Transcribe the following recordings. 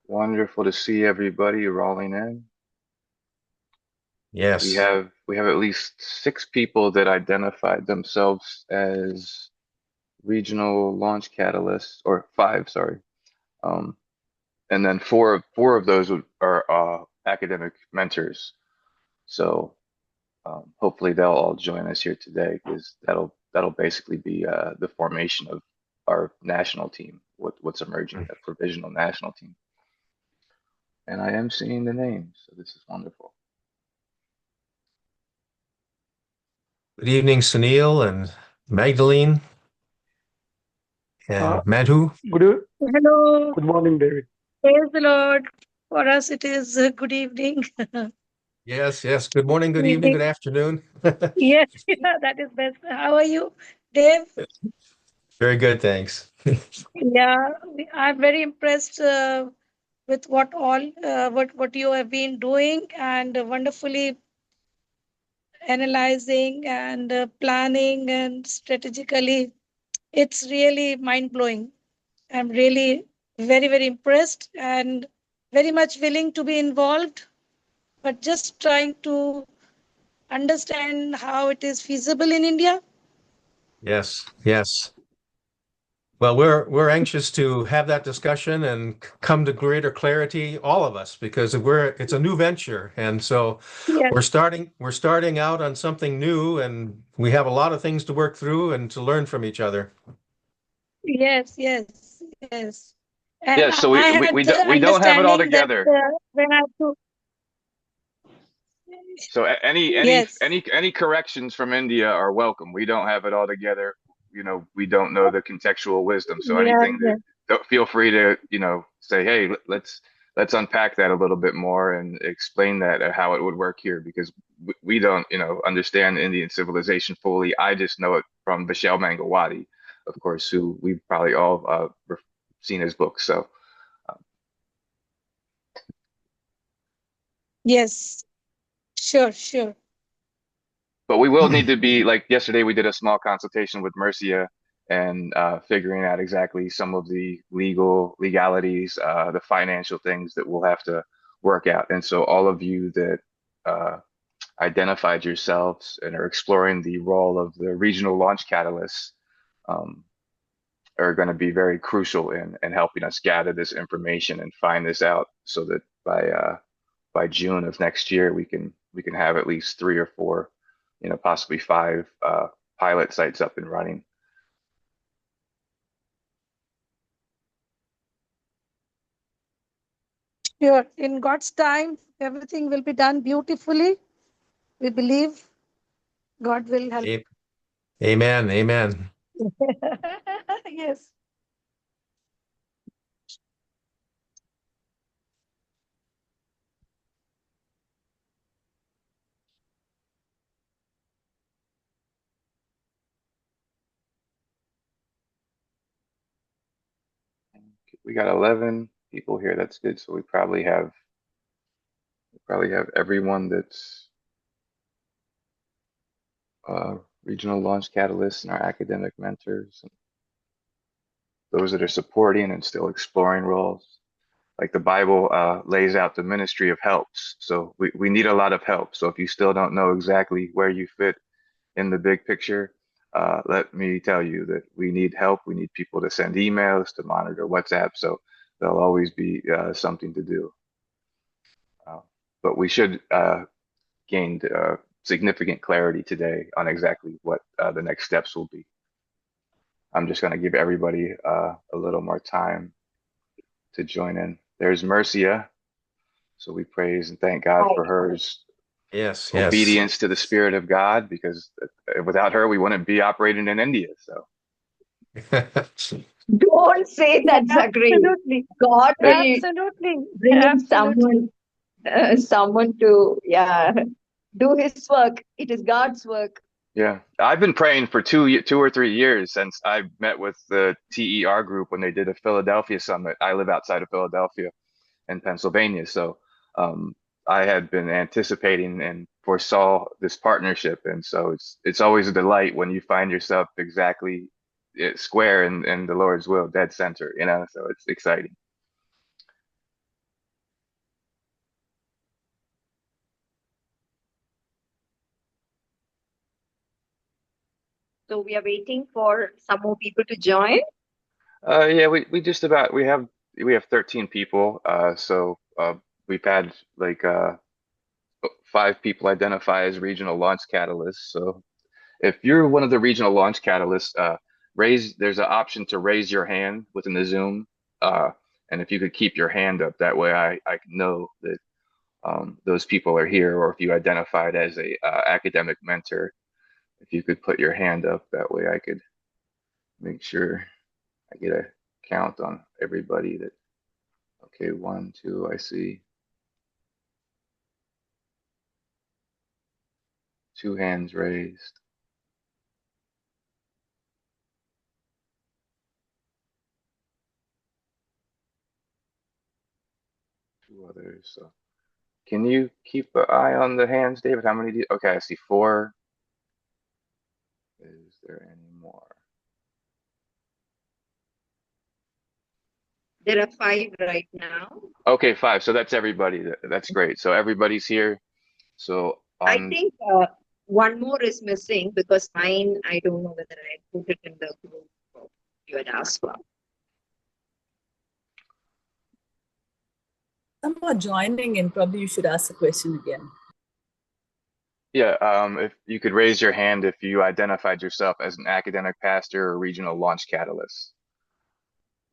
Wonderful to see everybody rolling in. Yes. We have at least six people that identified themselves as regional launch catalysts, or five, sorry. Um, and then four of those are academic mentors. So hopefully they'll all join us here today because that'll basically be the formation of our national team, what's emerging, a provisional national team. And I am seeing the names, so this is wonderful. Good evening, Sunil and Magdalene Uh, and Madhu. good, Hello, good morning, David. praise the Lord. For us, it is good evening. Yes, yes. Good morning, good evening, Evening. good afternoon. Yes, that is best. How are you, Dave? Very good, thanks. Yeah, I'm very impressed with what you have been doing and wonderfully analyzing and planning and strategically. It's really mind blowing. I'm really very impressed and very much willing to be involved, but just trying to understand how it is feasible in India. Yes, yes. Well, we're anxious to have that discussion and come to greater clarity, all of us, because it's a new venture, and so Yes, we're starting out on something new, and we have a lot of things to work through and to learn from each other. yes. And Yeah, so I we had the we don't have it all understanding that together. when I to So yes, any corrections from India are welcome. We don't have it all together. We don't know the contextual wisdom. So anything that yes, don't feel free to, say, hey, let's unpack that a little bit more and explain that how it would work here because we don't, understand Indian civilization fully. I just know it from Vishal Mangalwadi, of course, who we've probably all seen his books. So. yes, sure. But we will need to be like yesterday, we did a small consultation with Mercia and figuring out exactly some of the legalities, the financial things that we'll have to work out. And so, all of you that uh, identified yourselves and are exploring the role of the regional launch catalysts um, are going to be very crucial in helping us gather this information and find this out so that by June of next year, we can have at least three or four, possibly five pilot sites up and running. Sure. In God's time, everything will be done beautifully. We believe God will help. A- Amen, amen. Yes. We got 11 people here. That's good. So we probably have everyone that's uh, regional launch catalysts and our academic mentors, and those that are supporting and still exploring roles. Like the Bible lays out the ministry of helps. So we need a lot of help. So if you still don't know exactly where you fit in the big picture, let me tell you that we need help. We need people to send emails, to monitor WhatsApp. So there'll always be something to do. Uh, but we should gain significant clarity today on exactly what the next steps will be. I'm just going to give everybody a little more time to join in. There's Mercia. So we praise and thank God for her Yes, yes. obedience to the Spirit of God because without her, we wouldn't be operating in India. So. Don't say that, Zachary. Absolutely. God It, will Absolutely. bring in Absolutely. someone to, do his work. It is God's work. Yeah, I've been praying for 2 or 3 years since I met with the TER group when they did a Philadelphia summit. I live outside of Philadelphia in Pennsylvania, so um, I had been anticipating and foresaw this partnership, and so it's always a delight when you find yourself exactly square in the Lord's will, dead center, you know, so it's exciting. So we are waiting for some more people to join. Yeah, we just about we have 13 people. We've had like 5 people identify as regional launch catalysts. So if you're one of the regional launch catalysts, there's an option to raise your hand within the Zoom. Uh, and if you could keep your hand up, that way I can know that those people are here, or if you identified as a academic mentor, if you could put your hand up, that way I could make sure I get a count on everybody that, okay, 1, 2, I see 2 hands raised. Two others. So can you keep an eye on the hands, David? How many okay, I see 4. Is there any more? There are 5 right now. Okay, 5. So that's everybody. That's great. So everybody's here. So I on, think one more is missing because mine, I don't know whether I put it in the group you had asked for. Some are joining in. Probably you should ask the question again. yeah, if you could raise your hand if you identified yourself as an academic pastor or regional launch catalyst,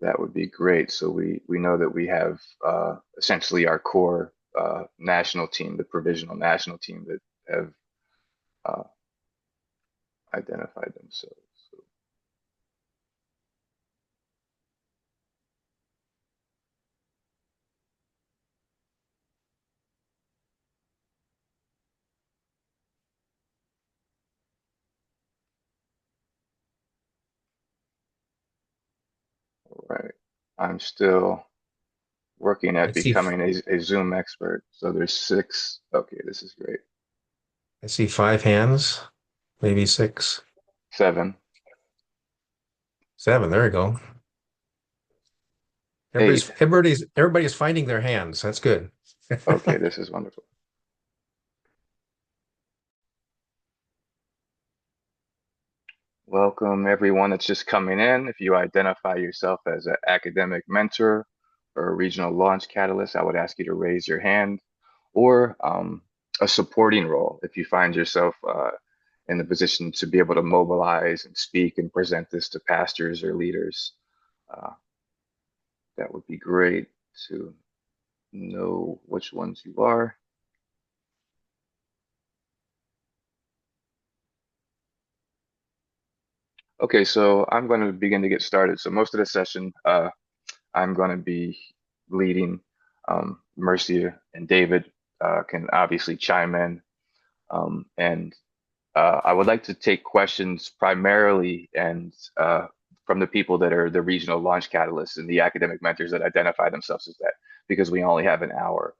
that would be great. So we know that we have essentially our core national team, the provisional national team that have uh, identified themselves. So, all right, I'm still working I at see, becoming a Zoom expert. So there's 6. Okay, this is great. I see 5 hands, maybe 6, 7, 7. There you go. 8. Everybody's finding their hands. That's good. Okay, this is wonderful. Welcome everyone that's just coming in. If you identify yourself as an academic mentor or a regional launch catalyst, I would ask you to raise your hand, or a supporting role if you find yourself in the position to be able to mobilize and speak and present this to pastors or leaders. Uh, that would be great to know which ones you are. Okay, so I'm going to begin to get started. So most of the session, I'm going to be leading. Mercia and David can obviously chime in. And I would like to take questions primarily and from the people that are the regional launch catalysts and the academic mentors that identify themselves as that, because we only have an hour.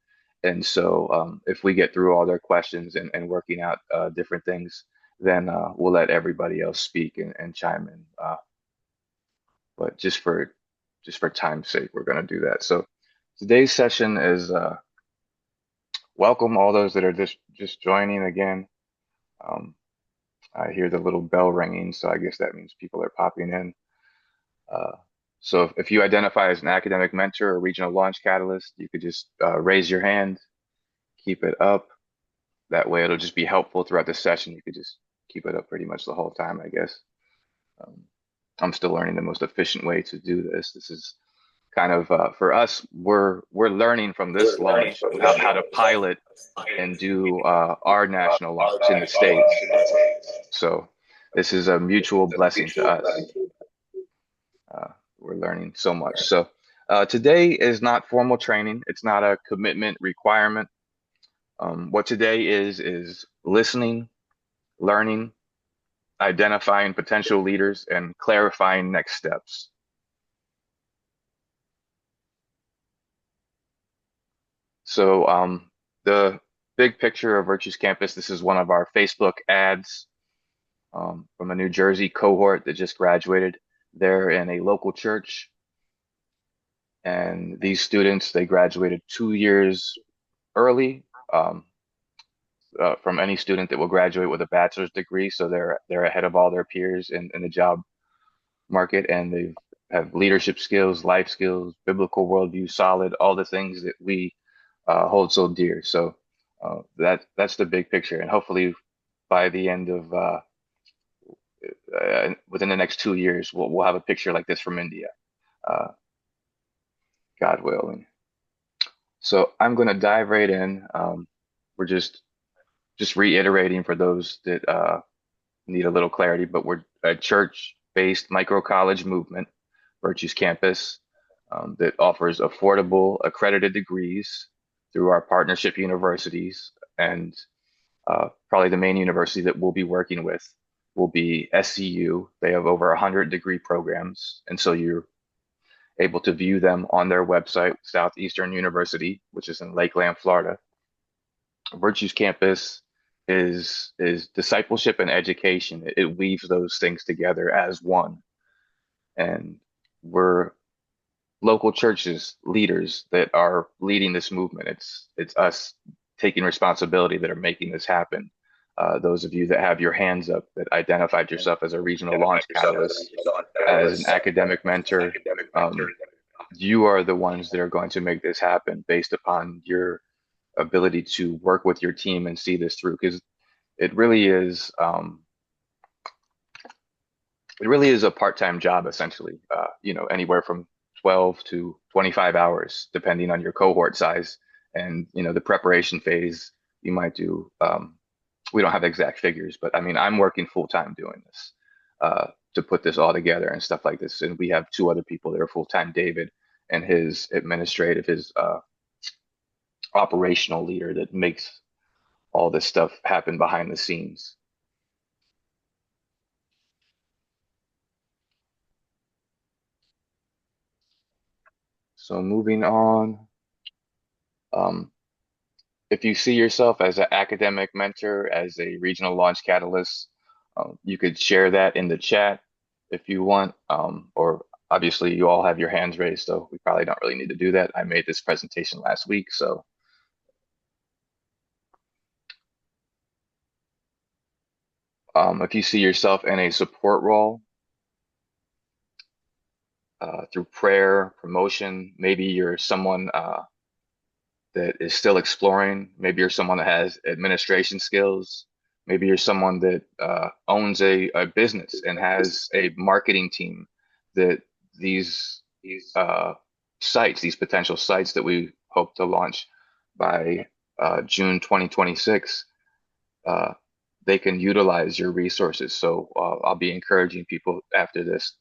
And so if we get through all their questions and working out different things, then we'll let everybody else speak and chime in. But just for time's sake, we're going to do that. So today's session is welcome all those that are just joining again. I hear the little bell ringing, so I guess that means people are popping in. So if you identify as an academic mentor or regional launch catalyst, you could just raise your hand, keep it up. That way it'll just be helpful throughout the session. You could just keep it up pretty much the whole time, I guess. I'm still learning the most efficient way to do this. This is kind of for us, we're learning from this launch how to pilot and do our national launch in the States. So this is a mutual blessing to us. We're learning so much. So today is not formal training. It's not a commitment requirement. What today is listening, learning, identifying potential leaders, and clarifying next steps. So the big picture of Virtues Campus, this is one of our Facebook ads from a New Jersey cohort that just graduated. They're in a local church, and these students, they graduated 2 years early from any student that will graduate with a bachelor's degree. So they're ahead of all their peers in the job market, and they have leadership skills, life skills, biblical worldview, solid, all the things that we hold so dear. So that's the big picture, and hopefully by the end of within the next 2 years, we'll have a picture like this from India, uh, God willing. So I'm going to dive right in. We're just reiterating for those that need a little clarity, but we're a church-based micro college movement, Virtues Campus, that offers affordable accredited degrees through our partnership universities. And probably the main university that we'll be working with will be SCU. They have over 100 degree programs. And so you're able to view them on their website, Southeastern University, which is in Lakeland, Florida. Virtues Campus is discipleship and education. It weaves those things together as one. And we're local churches, leaders that are leading this movement. It's us taking responsibility that are making this happen. Those of you that have your hands up that identified yourself as a regional launch catalyst, as an academic mentor, you are the ones that are going to make this happen based upon your ability to work with your team and see this through. Because it really is a part-time job essentially. Anywhere from 12 to 25 hours, depending on your cohort size. And the preparation phase you might do. We don't have exact figures, but I mean, I'm working full-time doing this to put this all together and stuff like this. And we have two other people that are full-time, David and his operational leader that makes all this stuff happen behind the scenes. So moving on, if you see yourself as an academic mentor, as a regional launch catalyst, you could share that in the chat if you want, or obviously you all have your hands raised, so we probably don't really need to do that. I made this presentation last week, so. If you see yourself in a support role, through prayer, promotion, maybe you're someone that is still exploring. Maybe you're someone that has administration skills. Maybe you're someone that owns a business and has a marketing team that these sites, these potential sites that we hope to launch by June 2026, they can utilize your resources. So I'll be encouraging people after this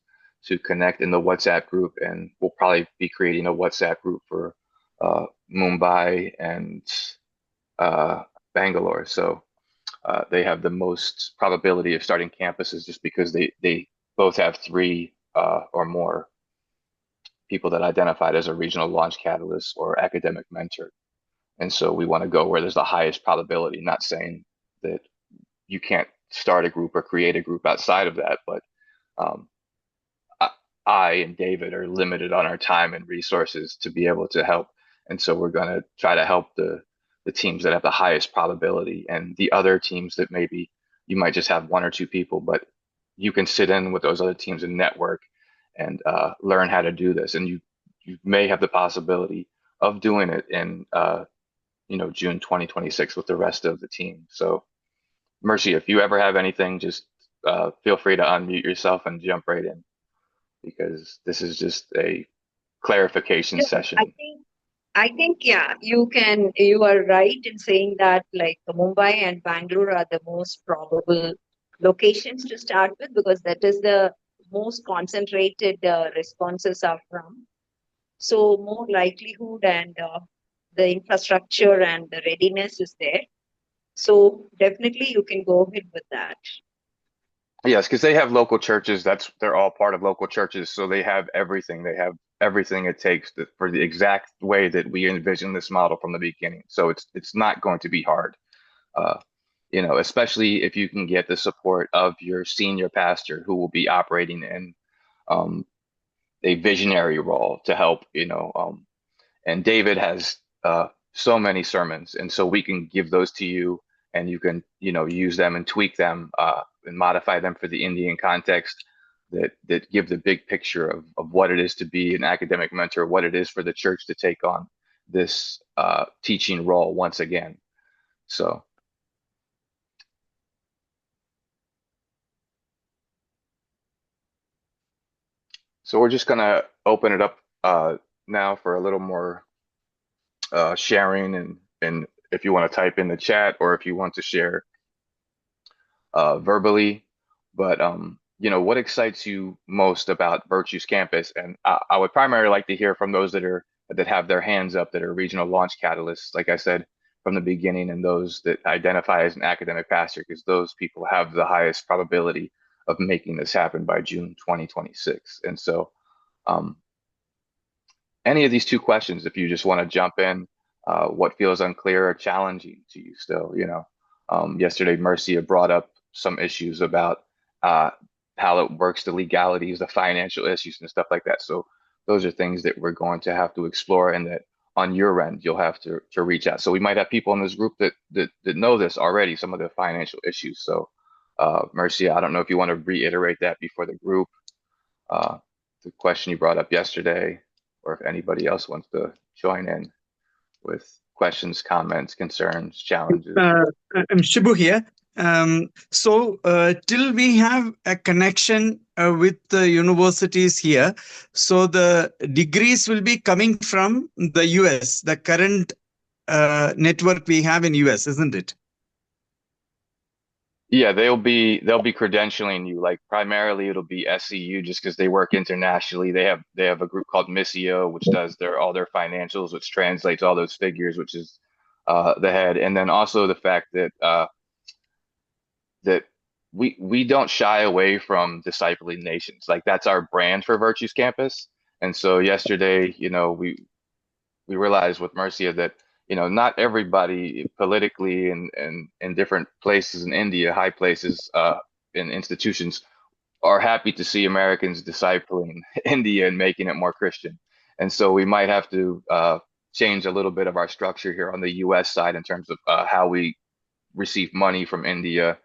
to connect in the WhatsApp group, and we'll probably be creating a WhatsApp group for Mumbai and Bangalore. So they have the most probability of starting campuses just because they both have three or more people that identified as a regional launch catalyst or academic mentor. And so we want to go where there's the highest probability, not saying that you can't start a group or create a group outside of that, but I and David are limited on our time and resources to be able to help. And so we're going to try to help the teams that have the highest probability, and the other teams that maybe you might just have one or two people, but you can sit in with those other teams and network and learn how to do this. And you may have the possibility of doing it in June 2026 with the rest of the team. So Mercy, if you ever have anything, just feel free to unmute yourself and jump right in, because this is just a clarification Yeah, session. I think, yeah, you are right in saying that like Mumbai and Bangalore are the most probable locations to start with, because that is the most concentrated responses are from. So more likelihood and the infrastructure and the readiness is there. So definitely you can go ahead with that. Yes, because they have local churches. They're all part of local churches, so they have everything. They have everything it takes for the exact way that we envision this model from the beginning. So it's not going to be hard. Uh, Especially if you can get the support of your senior pastor who will be operating in um, a visionary role to help, and David has so many sermons, and so we can give those to you, and you can, use them and tweak them and modify them for the Indian context that give the big picture of what it is to be an academic mentor, what it is for the church to take on this teaching role once again. So. So we're just gonna open it up now for a little more sharing, and if you want to type in the chat or if you want to share verbally. But what excites you most about Virtues Campus? And I would primarily like to hear from those that have their hands up, that are regional launch catalysts, like I said from the beginning, and those that identify as an academic pastor, because those people have the highest probability of making this happen by June 2026. And so um, any of these two questions, if you just want to jump in, what feels unclear or challenging to you still, yesterday Mercia brought up some issues about uh, how it works, the legalities, the financial issues and stuff like that. So those are things that we're going to have to explore, and that on your end, you'll have to reach out. So we might have people in this group that know this already, some of the financial issues. So Mercia, I don't know if you want to reiterate that before the group, the question you brought up yesterday, or if anybody else wants to join in with questions, comments, concerns, challenges. I'm Shibu here. Till we have a connection with the universities here, so the degrees will be coming from the US, the current network we have in US, isn't it? Yeah, they'll be credentialing you. Like primarily it'll be SCU, just because they work internationally. They have a group called Missio, which does all their financials, which translates all those figures, which is the head. And then also the fact that that we don't shy away from discipling nations. Like that's our brand for Virtues Campus. And so yesterday, we realized with Mercia that not everybody politically and in different places in India, high places in institutions, are happy to see Americans discipling India and making it more Christian. And so we might have to change a little bit of our structure here on the U.S. side in terms of how we receive money from India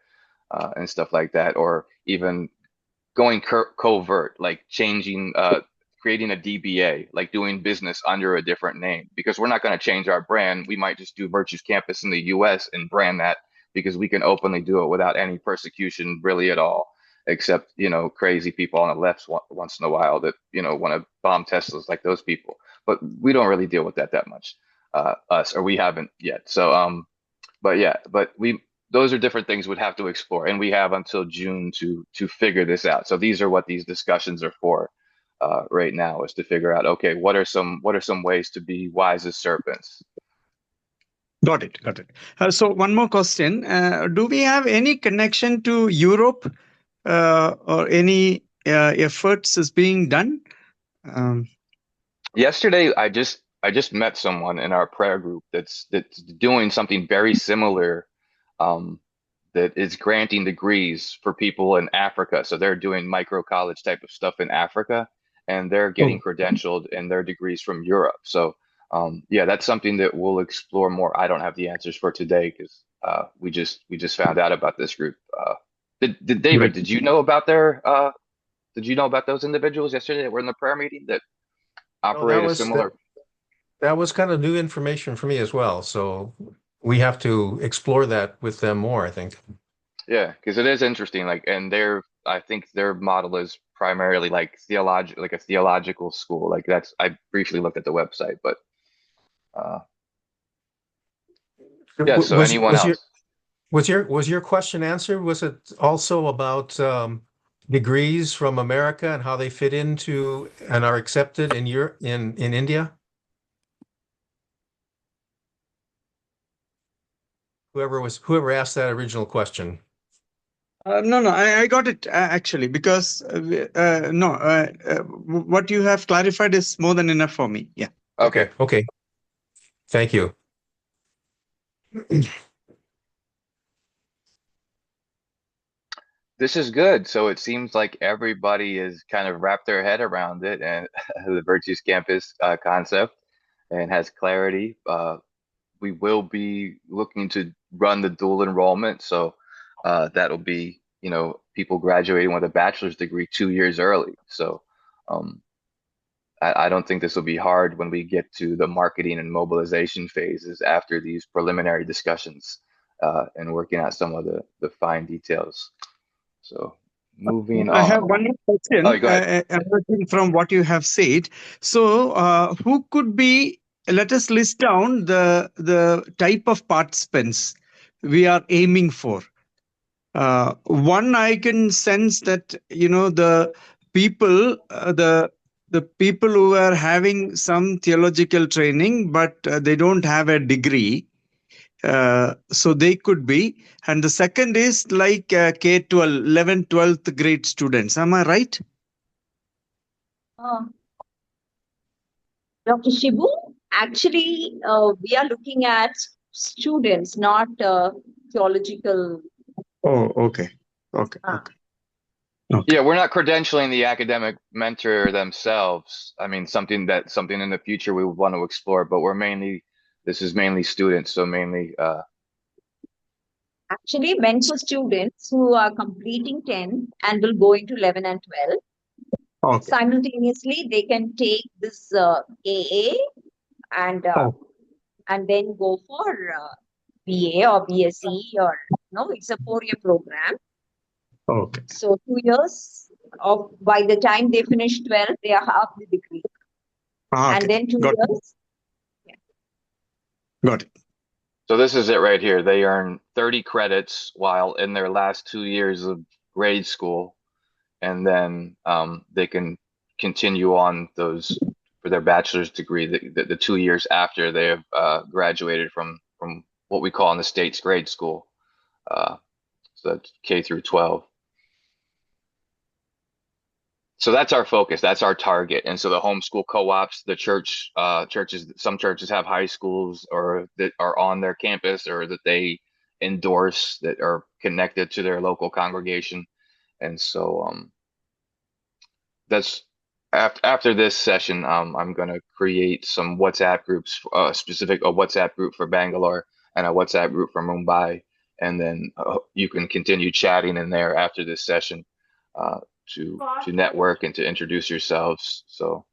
and stuff like that, or even going covert, like changing, creating a DBA, like doing business under a different name, because we're not going to change our brand. We might just do Virtues Campus in the US and brand that, because we can openly do it without any persecution really at all, except, crazy people on the left once in a while that, want to bomb Teslas, like those people. But we don't really deal with that much, or we haven't yet. So, but those are different things we'd have to explore, and we have until June to figure this out. So these are what these discussions are for right now, is to figure out, okay, what are some ways to be wise as serpents. Got it. So one more question: do we have any connection to Europe, or any efforts is being done? Yesterday, I just met someone in our prayer group that's doing something very similar, that is granting degrees for people in Africa. So they're doing micro college type of stuff in Africa, and they're getting credentialed in their degrees from Europe. So yeah, that's something that we'll explore more. I don't have the answers for today, because we just found out about this group. Did David, did you know about those individuals yesterday that were in the prayer meeting that operate a similar? That was kind of new information for me as well. So we have to explore that with them more, I think. Yeah, because it is interesting. Like, and I think their model is primarily like a theological school. Like I briefly looked at the website, but yeah. So anyone else? Was your question answered? Was it also about degrees from America and how they fit into and are accepted in in India? Whoever asked that original question. No, I got it actually, because what you have clarified is more than enough for me. Yeah. Okay. Thank you. this is good. So it seems like everybody has kind of wrapped their head around it and the Virtues Campus concept and has clarity. We will be looking to run the dual enrollment. So that'll be, people graduating with a bachelor's degree 2 years early. So um, I don't think this will be hard when we get to the marketing and mobilization phases after these preliminary discussions and working out some of the fine details. So moving I have on. one more Oh, question, go ahead. emerging from what you have said. So, who could be? Let us list down the type of participants we are aiming for. One, I can sense that the people, the people who are having some theological training, but they don't have a degree. So they could be. And the second is like K-12, 11th, 12th grade students. Am I right? Uh, Dr. Shibu, actually, we are looking at students, not theological. Oh, okay. Okay. Ah. Okay. Okay. Yeah, we're not credentialing the academic mentor themselves. I mean, something in the future we would want to explore, but this is mainly students, so mainly Actually, meant for students who are completing 10 and will go into 11 and 12. Okay. Simultaneously, they can take this AA and Oh, then go for BA or BSc, or no, it's a 4-year program. okay. So 2 years of, by the time they finish 12, they are half the degree. Okay. And then 2 Got it. years. Got it. so this is it right here. They earn 30 credits while in their last 2 years of grade school, and then they can continue on those for their bachelor's degree the 2 years after they have graduated from what we call in the States grade school. So that's K through 12. So that's our focus. That's our target. And so the homeschool co-ops, the churches, some churches have high schools or that are on their campus or that they endorse that are connected to their local congregation. And so that's after this session, I'm going to create some WhatsApp groups, specific a WhatsApp group for Bangalore and a WhatsApp group for Mumbai. And then you can continue chatting in there after this session. To network and to introduce yourselves. So,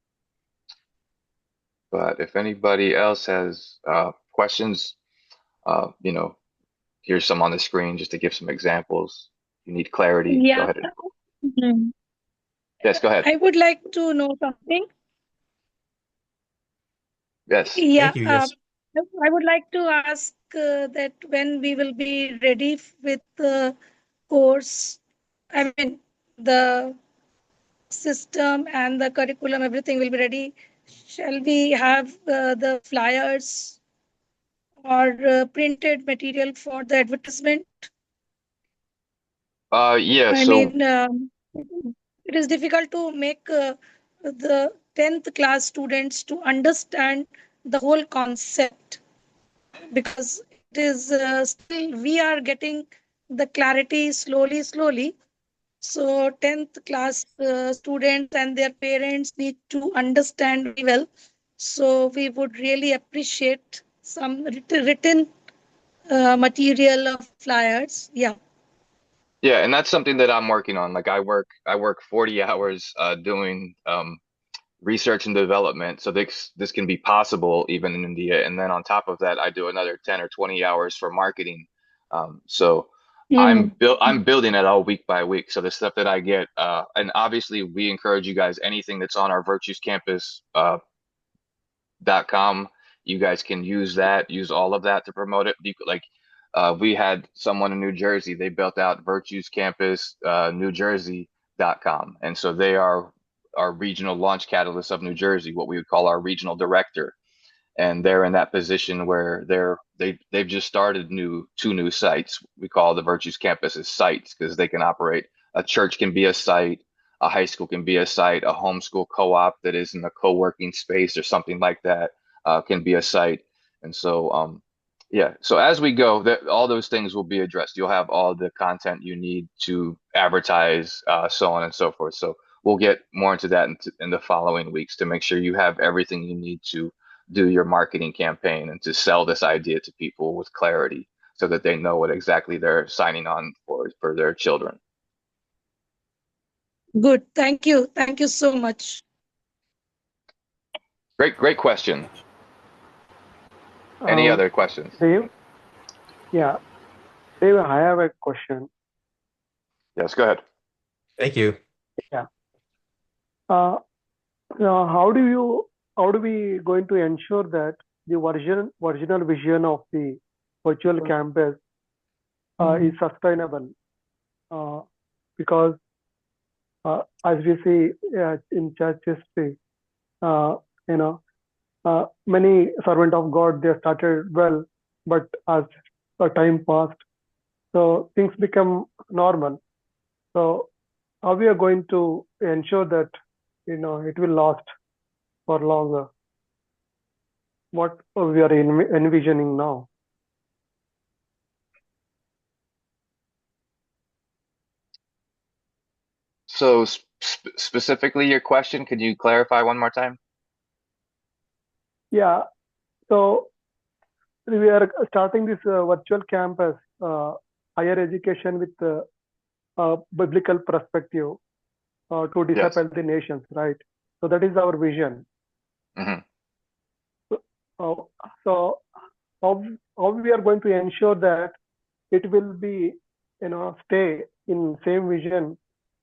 but if anybody else has questions, here's some on the screen just to give some examples. You need clarity, go Yeah. ahead. Mhm. Yes, go ahead. I would like to know something. Yes. Yeah, Thank you. Yes. I would like to ask that when we will be ready with the course, I mean, the system and the curriculum, everything will be ready. Shall we have the flyers or printed material for the advertisement? Yeah, I so mean, it is difficult to make the 10th class students to understand the whole concept, because it is still we are getting the clarity slowly. So 10th class students and their parents need to understand very well. So we would really appreciate some written material of flyers. Yeah. yeah, and that's something that I'm working on. Like I work 40 hours doing research and development. So this can be possible even in India. And then on top of that, I do another 10 or 20 hours for marketing. So Mm. I'm building it all week by week. So the stuff that I get, and obviously we encourage you guys, anything that's on our Virtues Campus .com, you guys can use that, use all of that to promote it. We had someone in New Jersey, they built out Virtues Campus New Jersey.com. And so they are our regional launch catalyst of New Jersey, what we would call our regional director. And they're in that position where they've just started two new sites. We call the Virtues Campus as sites because they can operate. A church can be a site, a high school can be a site, a homeschool co-op that is in a co-working space or something like that can be a site. And so Yeah. So as we go, that all those things will be addressed. You'll have all the content you need to advertise, so on and so forth. So we'll get more into that in the following weeks to make sure you have everything you need to do your marketing campaign and to sell this idea to people with clarity so that they know what exactly they're signing on for their children. Good. Thank you. Thank you so much. Great question. Any other questions? Dave, yeah, Dave, I have a question. Yes, go ahead. Thank you. Yeah. Uh, how do we going to ensure that the original vision of the virtual campus is sustainable? Because as we see in church history, you know, many servant of God, they started well, but as time passed, so things become normal. So how we are going to ensure that it will last for longer? What we are envisioning now? So specifically your question, could you clarify one more time? Yeah. So we are starting this virtual campus, higher education with biblical perspective to Yes. disciple the nations, right? So that is our vision. Hmm. Uh, so how we are going to ensure that it will be, stay in same vision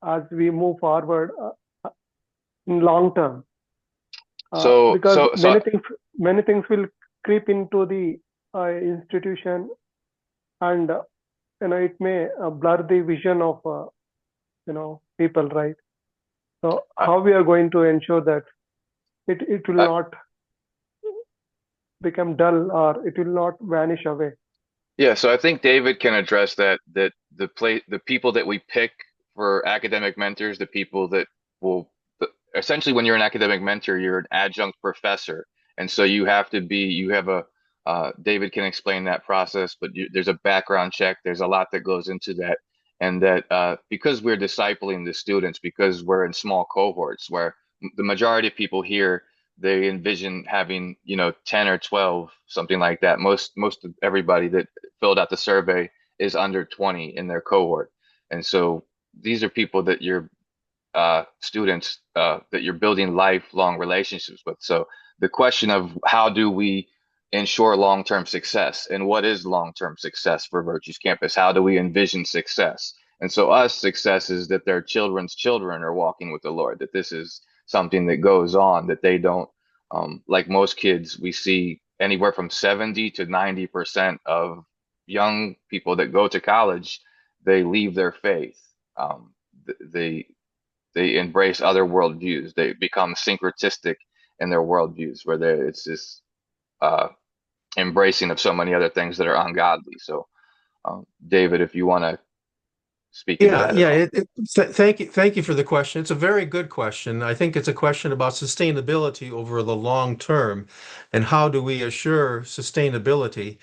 as we move forward in long term, So because so many things will creep into the institution, and it may blur the vision of people, right? So I, how we are going to ensure that it will I, not become dull, or it will not vanish away? Yeah, so I think David can address that the people that we pick for academic mentors, the people that will essentially when you're an academic mentor, you're an adjunct professor. And so you have a David can explain that process, but there's a background check, there's a lot that goes into that. And that because we're discipling the students, because we're in small cohorts where the majority of people here they envision having 10 or 12, something like that. Most of everybody that filled out the survey is under 20 in their cohort. And so these are people that you're students that you're building lifelong relationships with. So the question of how do we ensure long-term success and what is long-term success for Virtues Campus? How do we envision success? And so us success is that their children's children are walking with the Lord, that this is something that goes on, that they don't, like most kids, we see anywhere from 70 to 90% of young people that go to college, they leave their faith. They they embrace other worldviews. They become syncretistic in their worldviews, where it's this uh, embracing of so many other things that are ungodly. So, David, if you want to speak into Yeah, that at yeah. all. Thank you for the question. It's a very good question. I think it's a question about sustainability over the long term, and how do we assure sustainability?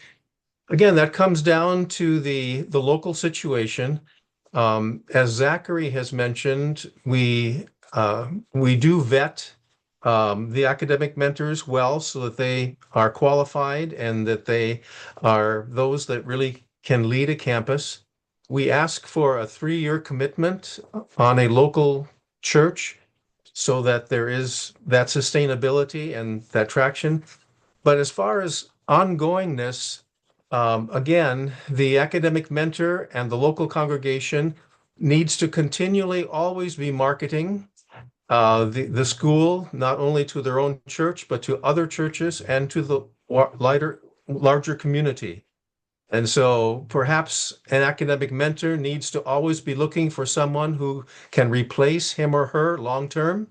Again, that comes down to the local situation. As Zachary has mentioned, we do vet the academic mentors well so that they are qualified and that they are those that really can lead a campus. We ask for a 3-year commitment on a local church so that there is that sustainability and that traction. But as far as ongoingness, again, the academic mentor and the local congregation needs to continually always be marketing the school, not only to their own church, but to other churches and to the larger community. And so perhaps an academic mentor needs to always be looking for someone who can replace him or her long term,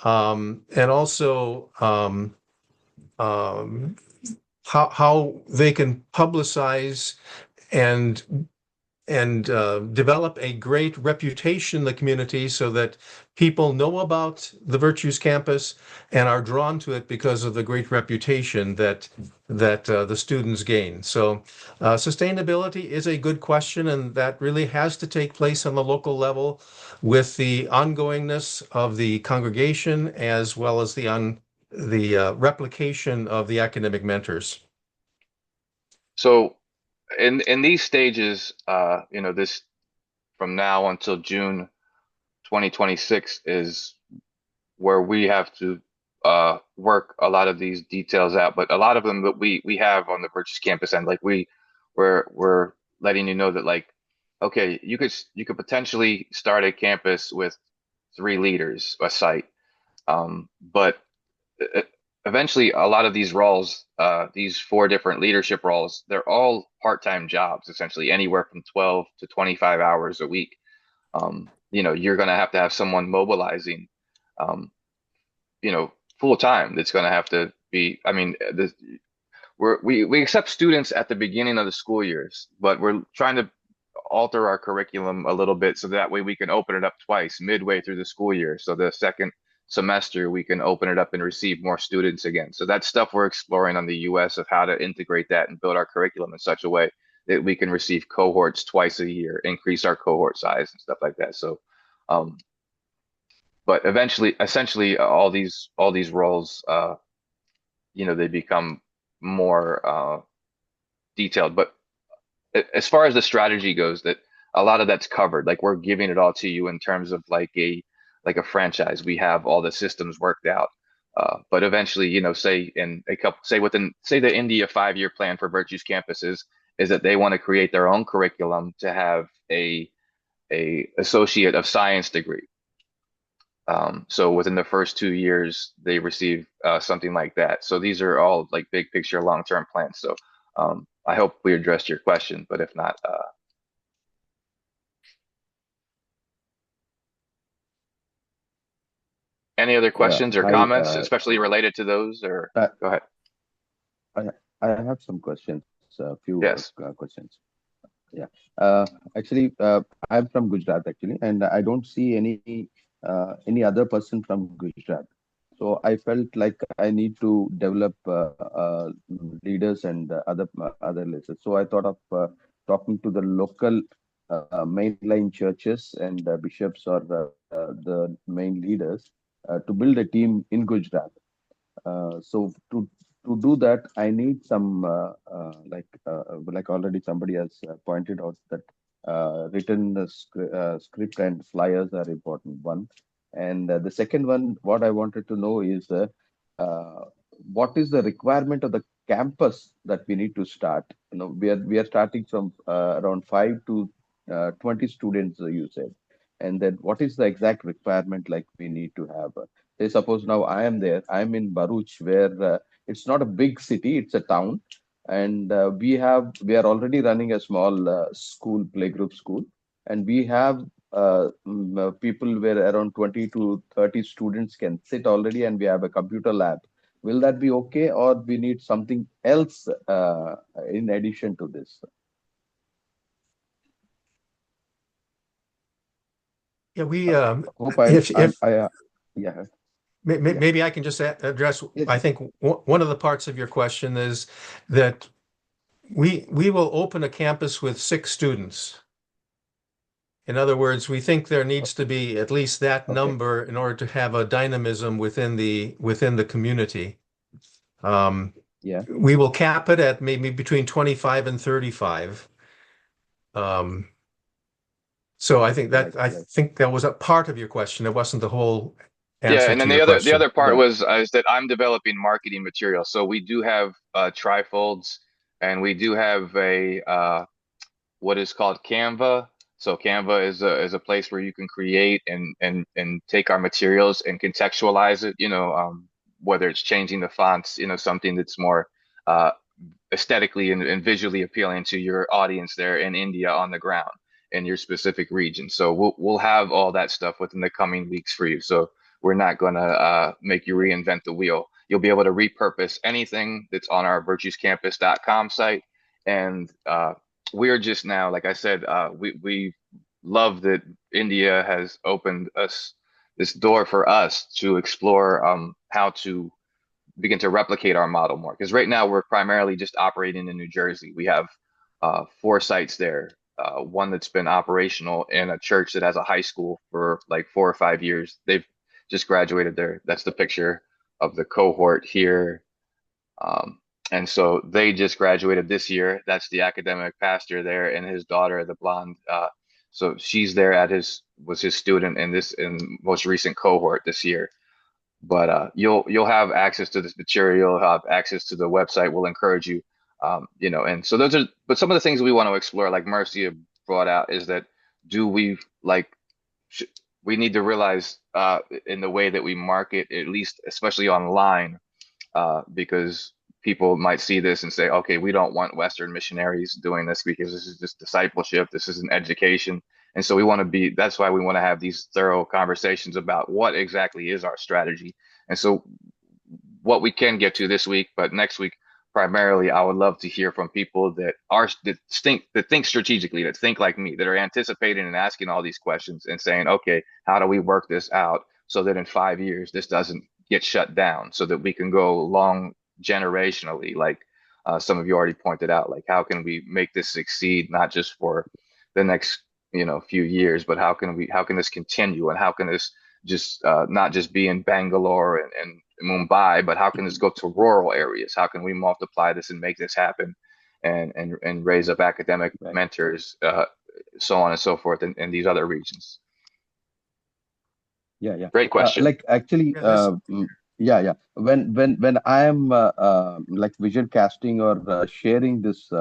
and also um, how they can publicize and develop a great reputation in the community so that people know about the Virtues Campus and are drawn to it because of the great reputation that the students gain. So sustainability is a good question, and that really has to take place on the local level with the ongoingness of the congregation as well as the replication of the academic mentors. So in these stages, this from now until June 2026 is where we have to work a lot of these details out. But a lot of them that we have on the Virtues Campus, and like we're letting you know that, like, okay, you could potentially start a campus with 3 leaders a site, but e- eventually a lot of these roles, these 4 different leadership roles, they're all part-time jobs, essentially anywhere from 12 to 25 hours a week. You're going to have someone mobilizing, um, full time. That's going to have to be, I mean, we accept students at the beginning of the school years, but we're trying to alter our curriculum a little bit so that way we can open it up twice midway through the school year. So the second semester we can open it up and receive more students again. So that's stuff we're exploring on the US of how to integrate that and build our curriculum in such a way that we can receive cohorts twice a year, increase our cohort size and stuff like that. So, um, but eventually, essentially, all these roles, they become more detailed. But as far as the strategy goes, that a lot of that's covered. Like we're giving it all to you in terms of like a franchise. We have all the systems worked out. But eventually, say in a couple, say the India 5-year plan for Virtues campuses is that they want to create their own curriculum to have a associate of science degree. So within the first 2 years, they receive something like that. So these are all like big picture, long-term plans. So I hope we addressed your question, but if not, any other Yeah, questions or hi. comments, especially related to those, or I, go ahead. I I have some questions, a few Yes. questions. Yeah. Actually, I'm from Gujarat actually, and I don't see any other person from Gujarat. So I felt like I need to develop leaders and other leaders. So I thought of talking to the local mainline churches and bishops or the main leaders to build a team in Gujarat. So to do that, I need some like already somebody has pointed out that written script and flyers are important one. And the second one, what I wanted to know is uh, what is the requirement of the campus that we need to start? We are starting from around 5 to 20 students, you said, and then what is the exact requirement like we need to have? Say, suppose now I am there, I'm in Baruch, where it's not a big city, it's a town, and we are already running a small school, playgroup school, and we have people where around 20 to 30 students can sit already, and we have a computer lab. Will that be okay, or we need something else in addition to this? Yeah, Hope if yeah. Yeah. maybe I can just address, Yes. I think one of the parts of your question is that we will open a campus with 6 students. In other words, we think there needs to be at least that Okay. number in order to have a dynamism within the community. Yeah. We will cap it at maybe between 25 and 35. So I think Right. that was a part of your question. It wasn't the whole Yeah, answer and to then your the question. other part Yeah. was is that I'm developing marketing material. So we do have trifolds, and we do have a what is called Canva. So Canva is a place where you can create and take our materials and contextualize it, whether it's changing the fonts, something that's more uh, aesthetically and visually appealing to your audience there in India on the ground in your specific region. So we'll have all that stuff within the coming weeks for you. So we're not going to make you reinvent the wheel. You'll be able to repurpose anything that's on our virtuescampus.com site and we're just now, like I said, we love that India has opened us this door for us to explore how to begin to replicate our model more. Because right now we're primarily just operating in New Jersey. We have four sites there. One that's been operational in a church that has a high school for like 4 or 5 years. They've just graduated there. That's the picture of the cohort here. Um, and so they just graduated this year. That's the academic pastor there and his daughter, the blonde. So she's there at was his student in this in most recent cohort this year. But you'll have access to this material, you'll have access to the website. We'll encourage you, and so those are. But some of the things we want to explore, like Marcia brought out, is that do we like sh we need to realize in the way that we market, at least especially online, because people might see this and say, okay, we don't want Western missionaries doing this because this is just discipleship, this is an education. And so that's why we want to have these thorough conversations about what exactly is our strategy. And so what we can get to this week, but next week, primarily, I would love to hear from people that think strategically, that think like me, that are anticipating and asking all these questions and saying, okay, how do we work this out so that in 5 years this doesn't get shut down, so that we can go long generationally, like some of you already pointed out, like how can we make this succeed not just for the next few years, but how can this continue, and how can this just not just be in Bangalore and Mumbai, but how can this go to rural areas? How can we multiply this and make this happen, and raise up academic mentors, so on and so forth in these other regions? Yeah. Great question. Like actually, yeah. When I am like vision casting or sharing this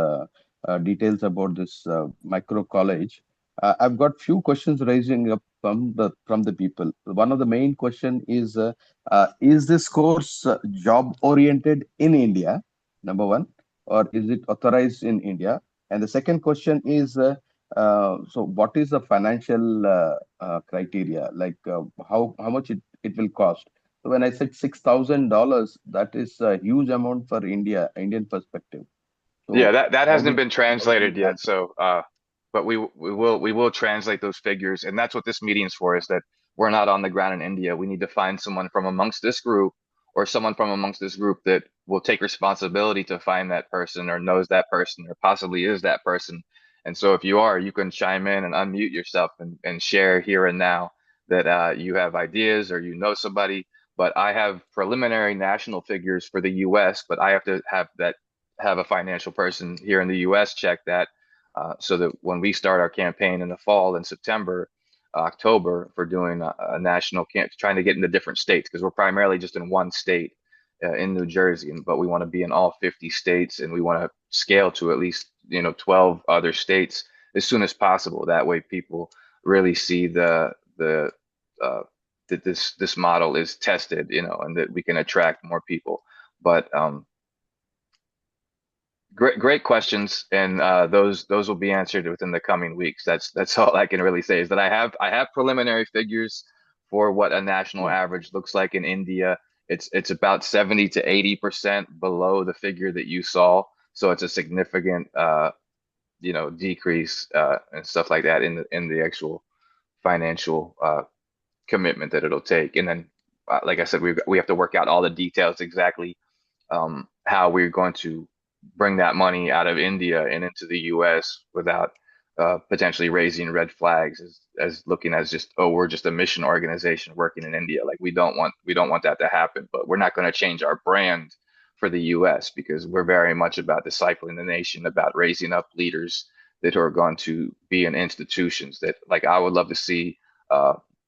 details about this micro college, I've got few questions raising up from the people. One of the main question is this course job oriented in India? Number one, or is it authorized in India? And the second question is, so what is the financial criteria? Like how much it will cost? So when I said $6,000, that is a huge amount for Indian perspective. Yeah, So that how hasn't will been translated that? yet. So, but we will translate those figures, and that's what this meeting is for. Is that we're not on the ground in India. We need to find someone from amongst this group, or someone from amongst this group that will take responsibility to find that person, or knows that person, or possibly is that person. And so, if you are, you can chime in and unmute yourself and share here and now that you have ideas or you know somebody. But I have preliminary national figures for the U.S., but I have to have a financial person here in the US check that, so that when we start our campaign in the fall in September, October, for doing a national camp, trying to get into different states, because we're primarily just in one state in New Jersey, but we want to be in all 50 states, and we want to scale to at least 12 other states as soon as possible. That way, people really see the that this model is tested, and that we can attract more people. But great questions, and those will be answered within the coming weeks. That's all I can really say, is that I have preliminary figures for what a national average looks like in India. It's about 70 to 80% below the figure that you saw, so it's a significant decrease and stuff like that in the actual financial commitment that it'll take. And then, like I said, we have to work out all the details exactly, how we're going to bring that money out of India and into the US without potentially raising red flags as looking as just, oh, we're just a mission organization working in India. Like we don't want that to happen, but we're not going to change our brand for the US, because we're very much about discipling the nation, about raising up leaders that are going to be in institutions that, like, I would love to see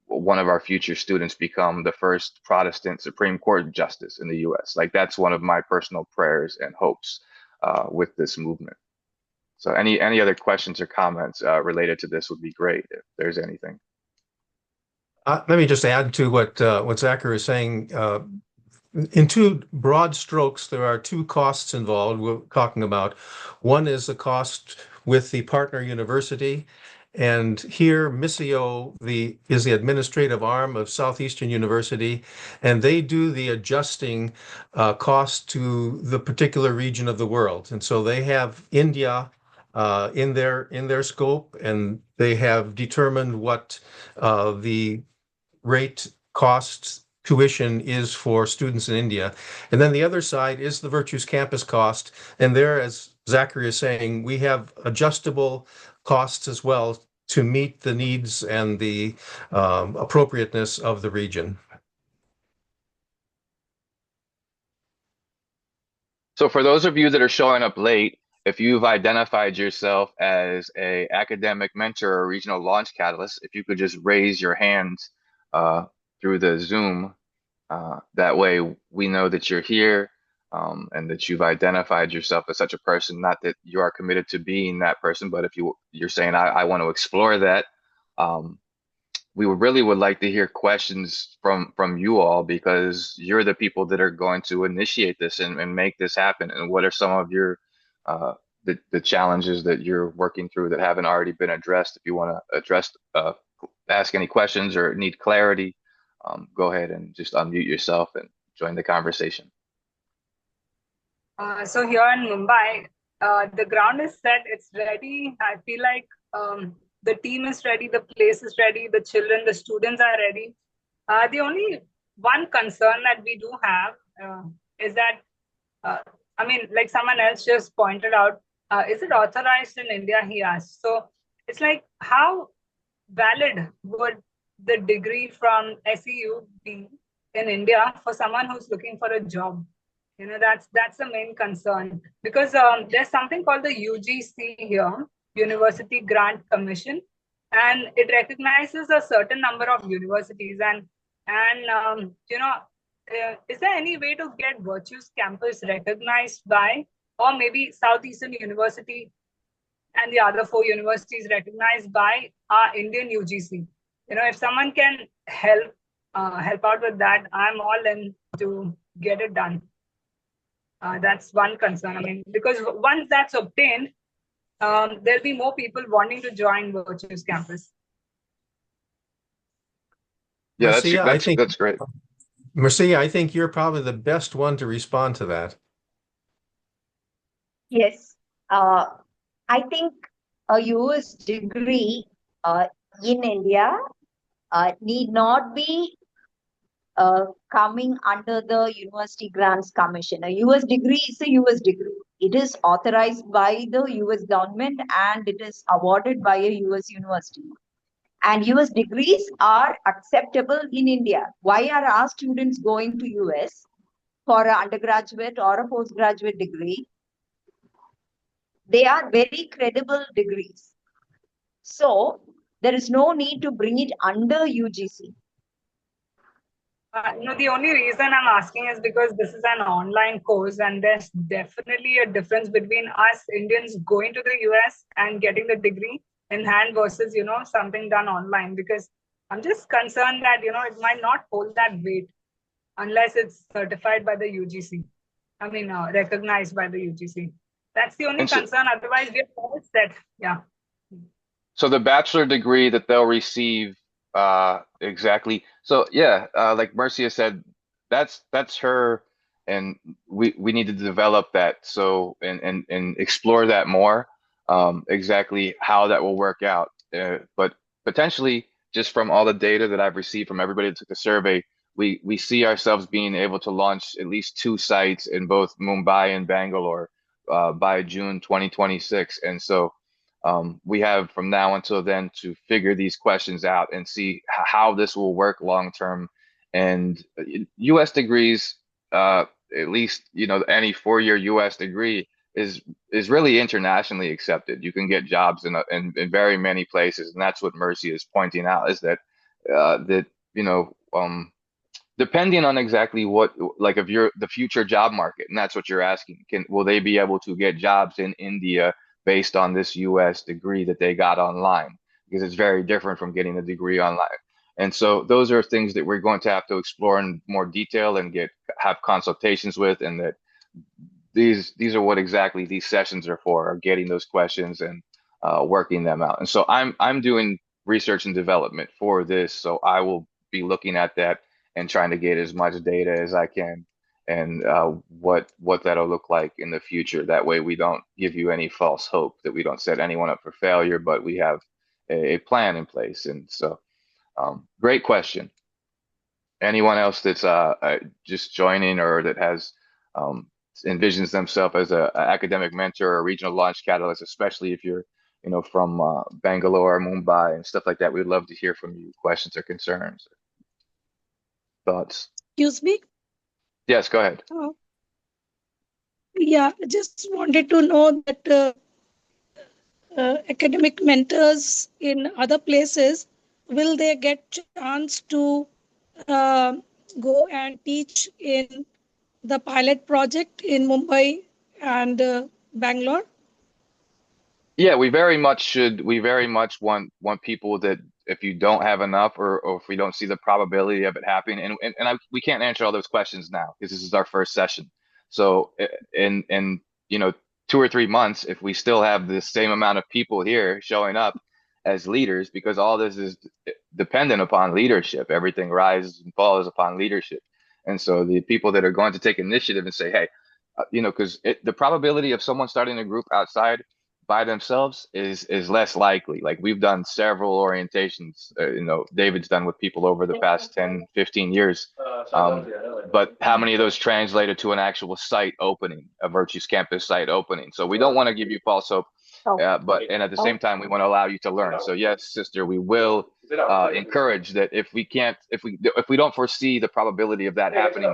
one of our future students become the first Protestant Supreme Court justice in the US. Like, that's one of my personal prayers and hopes with this movement. So any other questions or comments related to this would be great, if there's anything. Let me just add to what Zachary is saying. In two broad strokes, there are two costs involved we're talking about. One is the cost with the partner university, and here Missio is the administrative arm of Southeastern University, and they do the adjusting cost to the particular region of the world. And so they have India in their scope, and they have determined what the rate cost tuition is for students in India. And then the other side is the Virtues Campus cost. And there, as Zachary is saying, we have adjustable costs as well to meet the needs and the appropriateness of the region. So for those of you that are showing up late, if you've identified yourself as a academic mentor or regional launch catalyst, if you could just raise your hands through the Zoom, that way we know that you're here, and that you've identified yourself as such a person. Not that you are committed to being that person, but if you're saying I want to explore that, um, we would like to hear questions from you all, because you're the people that are going to initiate this and make this happen. And what are some of your uh, the challenges that you're working through that haven't already been addressed? If you want to address, ask any questions or need clarity, go ahead and just unmute yourself and join the conversation. So here in Mumbai, the ground is set, it's ready. I feel like the team is ready, the place is ready, the children, the students are ready. The only one concern that we do have is that, I mean, like someone else just pointed out, is it authorized in India, he asked. So it's like, how valid would the degree from SEU be in India for someone who's looking for a job? You know, that's the main concern, because there's something called the UGC here, University Grant Commission, and it recognizes a certain number of universities. And you know, is there any way to get Virtues Campus recognized by, or maybe Southeastern University and the other 4 universities recognized by our Indian UGC? You know, if someone can help out with that, I'm all in to get it done. That's one concern. I mean, because once that's obtained, there'll be more people wanting to join Virtues Campus. Yeah, Marcia, that's great. Marcia, I think you're probably the best one to respond to that. Yes. I think a US degree in India need not be coming under the University Grants Commission. A US degree is a US degree. It is authorized by the US government and it is awarded by a US university. And US degrees are acceptable in India. Why are our students going to US for an undergraduate or a postgraduate degree? They are very credible degrees. So there is no need to bring it under UGC. No, the only reason I'm asking is because this is an online course, and there's definitely a difference between us Indians going to the US and getting the degree in hand versus, you know, something done online. Because I'm just concerned that, you know, it might not hold that weight unless it's certified by the UGC. I mean, recognized by the UGC. That's the only concern. Otherwise, we're all set. Yeah. So the bachelor degree that they'll receive, exactly. So yeah, like Marcia said, that's her, and we need to develop that. So and explore that more, exactly how that will work out. But potentially, just from all the data that I've received from everybody that took the survey, we see ourselves being able to launch at least 2 sites in both Mumbai and Bangalore by June 2026. And so we have from now until then to figure these questions out and see how this will work long term. And U.S. degrees, at least, you know, any 4-year U.S. degree is really internationally accepted. You can get jobs in very many places, and that's what Mercy is pointing out, is that that, you know, depending on exactly what, like, if you're the future job market, and that's what you're asking, will they be able to get jobs in India based on this US degree that they got online? Because it's very different from getting a degree online. And so those are things that we're going to have to explore in more detail and have consultations with, and that these are what exactly these sessions are for, are getting those questions and working them out. And so I'm doing research and development for this, so I will be looking at that and trying to get as much data as I can and what that'll look like in the future. That way, we don't give you any false hope, that we don't set anyone up for failure, but we have a plan in place. And so, great question. Anyone else that's just joining or that has envisions themselves as a academic mentor or regional launch catalyst, especially if you're from Bangalore, Mumbai, and stuff like that, we'd love to hear from you. Questions or concerns, thoughts? Excuse me. Yes, go ahead. Yeah, I just wanted to know that academic mentors in other places, will they get chance to uh, go and teach in the pilot project in Mumbai and Bangalore? Yeah, we very much should. We very much want people that, if you don't have enough, or if we don't see the probability of it happening, we can't answer all those questions now because this is our first session. So in 2 or 3 months, if we still have the same amount of people here showing up as leaders, because all this is dependent upon leadership, everything rises and falls upon leadership. And so the people that are going to take initiative and say, hey, because the probability of someone starting a group outside by themselves is less likely. Like, we've done several orientations, David's done with people over the past 10, 15 years. But how many of those translated to an actual site opening, a Virtues Campus site opening? So we don't want to give you false hope, and at the same time, we want to allow you to learn. So yes, sister, we will encourage that if we don't foresee the probability of that happening,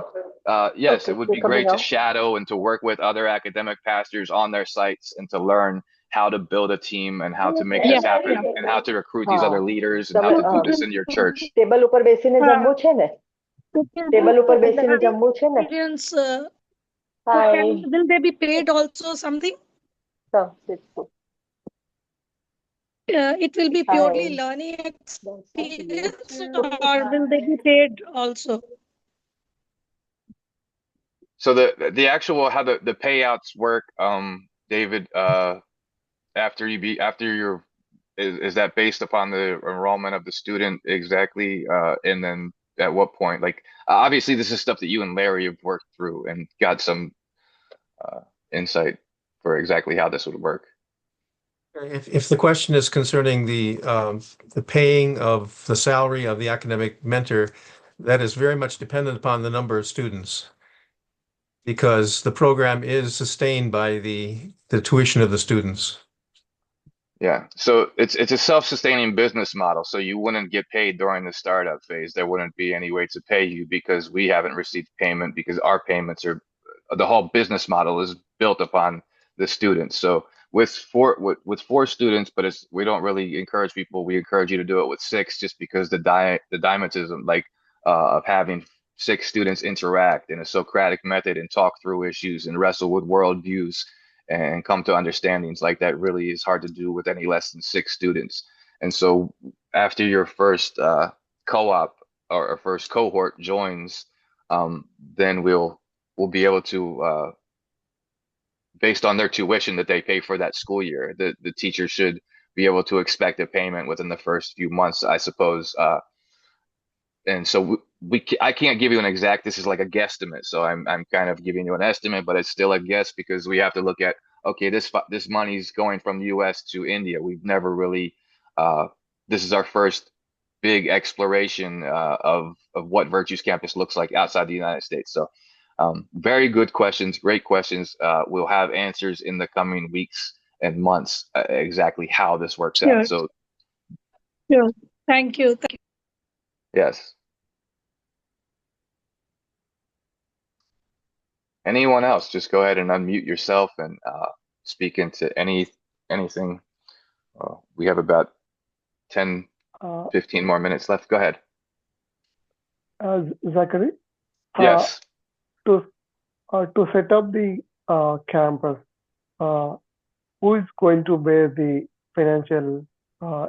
yes, it would be great to shadow and to work with other academic pastors on their sites and to learn how to build a team and how to make this happen and how to recruit these other leaders and how to do this in your church. Table ઉપર બેસીને જમવું છે ને table ઉપર બેસીને જમવું છે ને Experience, Hi. will they be paid also something? It will be purely Hi. learning experience, or will they be paid also? So the actual how the payouts work, David, is that based upon the enrollment of the student exactly, and then at what point? Like, obviously this is stuff that you and Larry have worked through and got some insight for exactly how this would work. If the question is concerning the paying of the salary of the academic mentor, that is very much dependent upon the number of students, because the program is sustained by the tuition of the students. Yeah, so it's a self-sustaining business model. So you wouldn't get paid during the startup phase. There wouldn't be any way to pay you because we haven't received payment, because our payments are, the whole business model is built upon the students. So with four students, but we don't really encourage people. We encourage you to do it with six, just because the dynamism, like of having six students interact in a Socratic method and talk through issues and wrestle with worldviews and come to understandings like that really is hard to do with any less than six students. And so after your first co-op or first cohort joins, then we'll be able to, based on their tuition that they pay for that school year, the teacher should be able to expect a payment within the first few months, I suppose. And so I can't give you an exact, this is like a guesstimate. So I'm kind of giving you an estimate, but it's still a guess because we have to look at, okay, this money's going from the US to India. We've never really, this is our first big exploration of what Virtues Campus looks like outside the United States. So very good questions, great questions. We'll have answers in the coming weeks and months, exactly how this works out. So Thank you. yes. Anyone else, just go ahead and unmute yourself and speak into anything. We have about 10, 15 more minutes left. Go ahead. Zachary? Yes. To set up the campus, who is going to bear the financial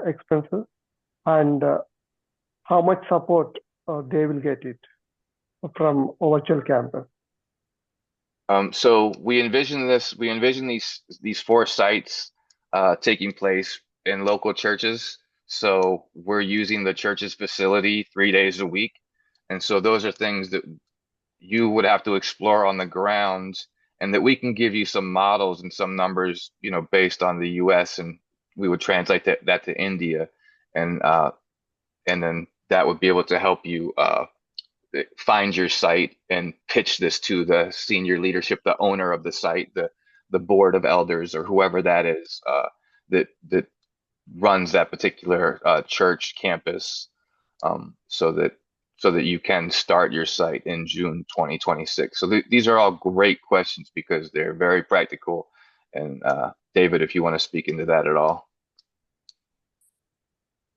expenses, and how much support they will get it from virtual campus? So we envision these 4 sites taking place in local churches. So we're using the church's facility 3 days a week. And so those are things that you would have to explore on the ground, and that we can give you some models and some numbers, based on the US, and we would translate that to India, and then that would be able to help you find your site and pitch this to the senior leadership, the owner of the site, the board of elders, or whoever that is, that runs that particular church campus, so that you can start your site in June 2026. So these are all great questions because they're very practical. And David, if you want to speak into that at all.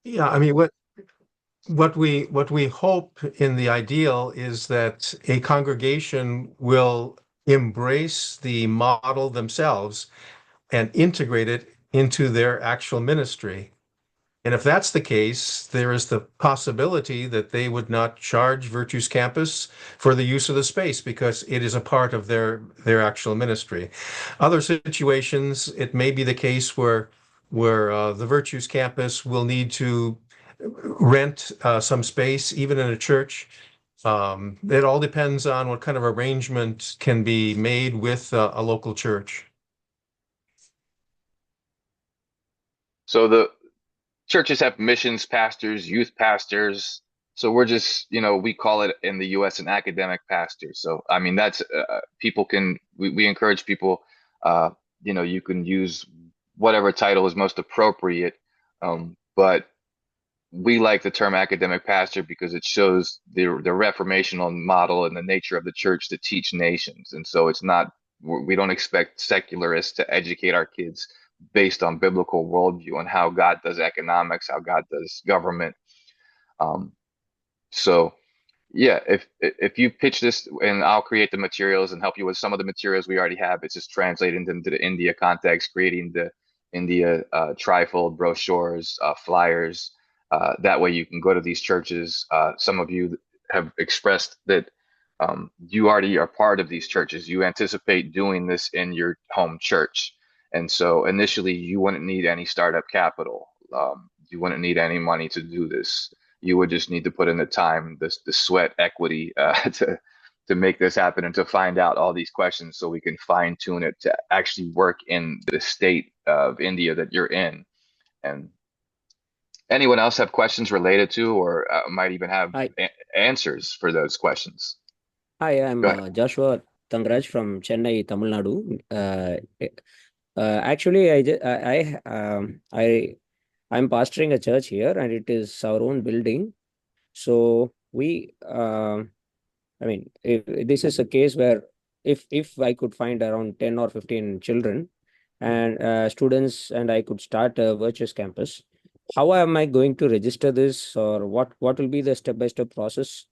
Yeah, I mean, what we hope in the ideal is that a congregation will embrace the model themselves and integrate it into their actual ministry. And if that's the case, there is the possibility that they would not charge Virtues Campus for the use of the space because it is a part of their actual ministry. Other situations, it may be the case where the Virtues Campus will need to rent some space, even in a church. It all depends on what kind of arrangement can be made with a local church. So the churches have missions pastors, youth pastors. So we're just, we call it in the US an academic pastor. So, I mean, that's we encourage people, you can use whatever title is most appropriate. But we like the term academic pastor because it shows the reformational model and the nature of the church to teach nations. And so we don't expect secularists to educate our kids based on biblical worldview and how God does economics, how God does government. So yeah, if you pitch this, and I'll create the materials and help you with some of the materials we already have. It's just translating them to the India context, creating the India trifold brochures, flyers. That way you can go to these churches. Some of you have expressed that you already are part of these churches. You anticipate doing this in your home church. And so initially you wouldn't need any startup capital. You wouldn't need any money to do this. You would just need to put in the time, the sweat equity to make this happen and to find out all these questions so we can fine tune it to actually work in the state of India that you're in. And anyone else have questions related to, or might even have Hi, answers for those questions? hi, I'm Go ahead. Joshua Tangraj from Chennai, Tamil Nadu. Actually, I'm pastoring a church here, and it is our own building. So I mean, if this is a case where if I could find around 10 or 15 children and students, and I could start a Virtuous Campus, how am I going to register this, or what will be the step-by-step process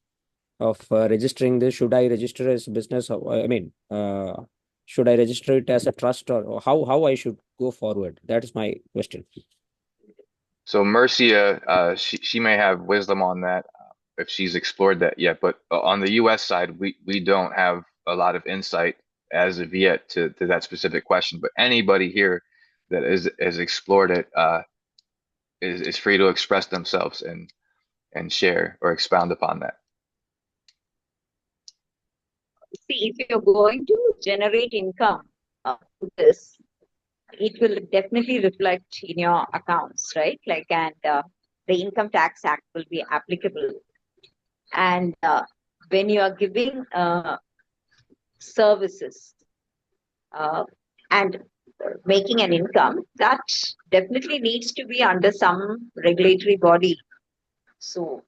of registering this? Should I register as a business? Should I register it as a trust, or how I should go forward? That is my question. So Mercia, she may have wisdom on that if she's explored that yet. But on the U.S. side, we don't have a lot of insight as of yet to that specific question. But anybody here that has explored it is free to express themselves and share or expound upon that. See, if you're going to generate income to this, it will definitely reflect in your accounts, right? And the Income Tax Act will be applicable. And when you are giving services and making an income, that definitely needs to be under some regulatory body. So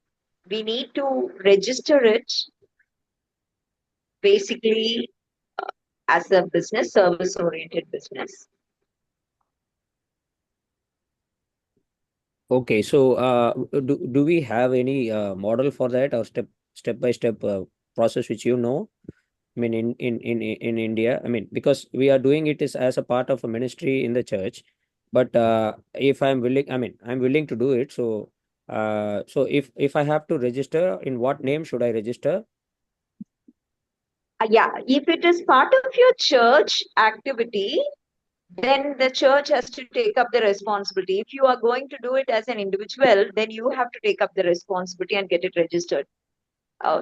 we need to register it basically as a business, service-oriented business. Okay, so do we have any model for that, or step by step process which I mean, in India? I mean, because we are doing it as a part of a ministry in the church, but if I'm willing, I mean, I'm willing to do it. So so if I have to register, in what name should I register? Yeah, if it is part of your church activity, then the church has to take up the responsibility. If you are going to do it as an individual, then you have to take up the responsibility and get it registered.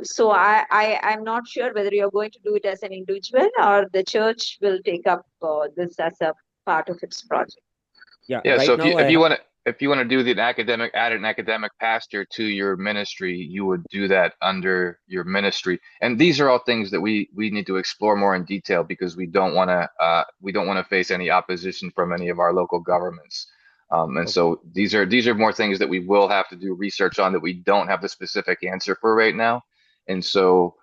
So I'm not sure whether you're going to do it as an individual or the church will take up this as a part of its project. Yeah, Yeah, so right now I have. if you want to do the academic, add an academic pastor to your ministry, you would do that under your ministry. And these are all things that we need to explore more in detail because we don't want to face any opposition from any of our local governments. And Okay. so these are more things that we will have to do research on that we don't have the specific answer for right now. And so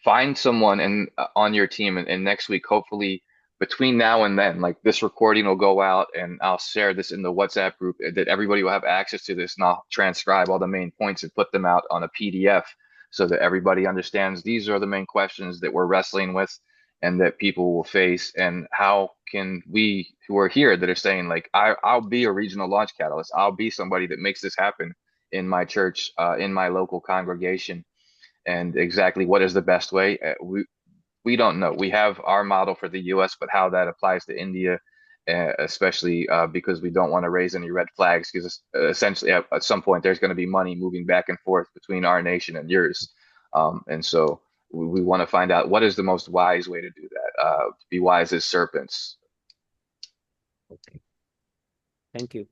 find someone on your team, and next week, hopefully between now and then, like this recording will go out and I'll share this in the WhatsApp group that everybody will have access to this, and I'll transcribe all the main points and put them out on a PDF so that everybody understands these are the main questions that we're wrestling with and that people will face. And how can we who are here that are saying like, I'll be a regional launch catalyst. I'll be somebody that makes this happen in my church, in my local congregation. And exactly what is the best way? We don't know. We have our model for the U.S., but how that applies to India, especially because we don't want to raise any red flags, because essentially at some point there's going to be money moving back and forth between our nation and yours, and so we want to find out what is the most wise way to do that. To be wise as serpents. Okay. Thank you.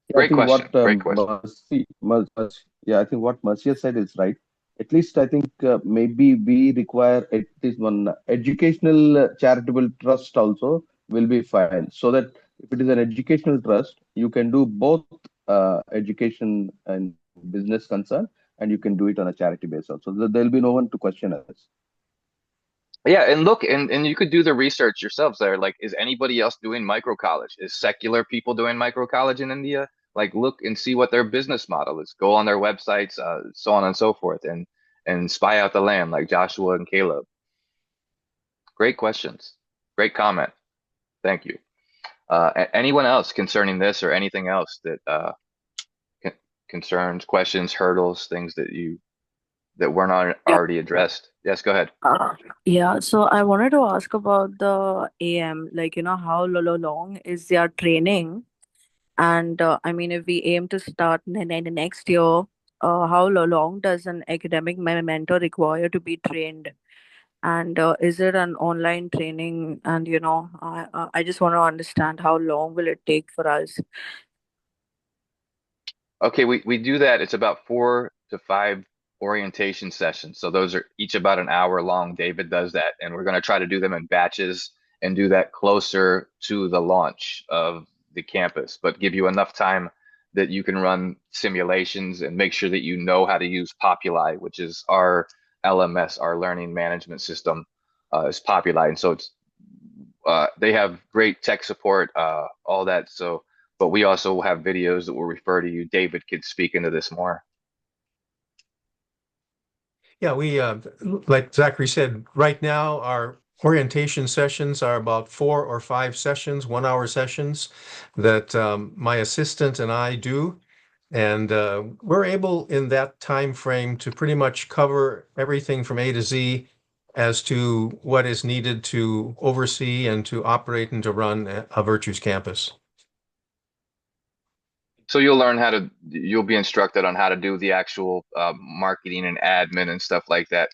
Yeah, I Great think question. what Great question. Yeah, I think what Mercia said is right. At least I think maybe we require at least one educational charitable trust also will be fine. So that if it is an educational trust, you can do both education and business concern, and you can do it on a charity basis also. There'll be no one to question us. Yeah, and look, and you could do the research yourselves there. Like, is anybody else doing micro college? Is secular people doing micro college in India? Like, look and see what their business model is. Go on their websites, so on and so forth, and spy out the land like Joshua and Caleb. Great questions. Great comment. Thank you. Anyone else concerning this or anything else that con concerns, questions, hurdles, things that were not already addressed? Yes, go ahead. Yeah, so I wanted to ask about the AM, like, how long is their training? And I mean, if we aim to start in the next year, how long does an academic mentor require to be trained? And is it an online training? And, I just want to understand how long will it take for us? Okay, we do that. It's about 4 to 5 orientation sessions. So those are each about an hour long. David does that, and we're going to try to do them in batches and do that closer to the launch of the campus, but give you enough time that you can run simulations and make sure that you know how to use Populi, which is our LMS, our learning management system, is Populi. And so they have great tech support, all that. So but we also have videos that will refer to you. David could speak into this more. Yeah, like Zachary said, right now our orientation sessions are about 4 or 5 sessions, 1 hour sessions that my assistant and I do. And we're able in that time frame to pretty much cover everything from A to Z as to what is needed to oversee and to operate and to run a Virtues campus. So you'll be instructed on how to do the actual marketing and admin and stuff like that.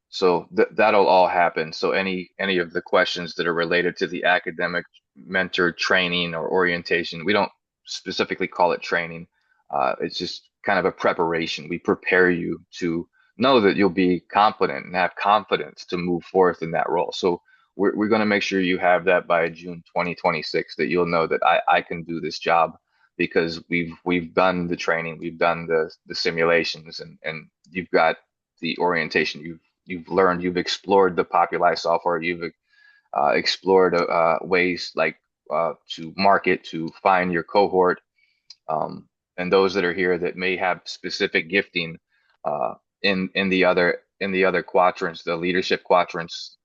So that'll all happen. So any of the questions that are related to the academic mentor training or orientation, we don't specifically call it training. It's just kind of a preparation. We prepare you to know that you'll be competent and have confidence to move forth in that role. So we're going to make sure you have that by June 2026, that you'll know that I can do this job because we've done the training, we've done the simulations, and you've got the orientation. You've learned, you've explored the Populi software, you've explored ways like to market, to find your cohort, and those that are here that may have specific gifting uh, in the other quadrants, the leadership quadrants,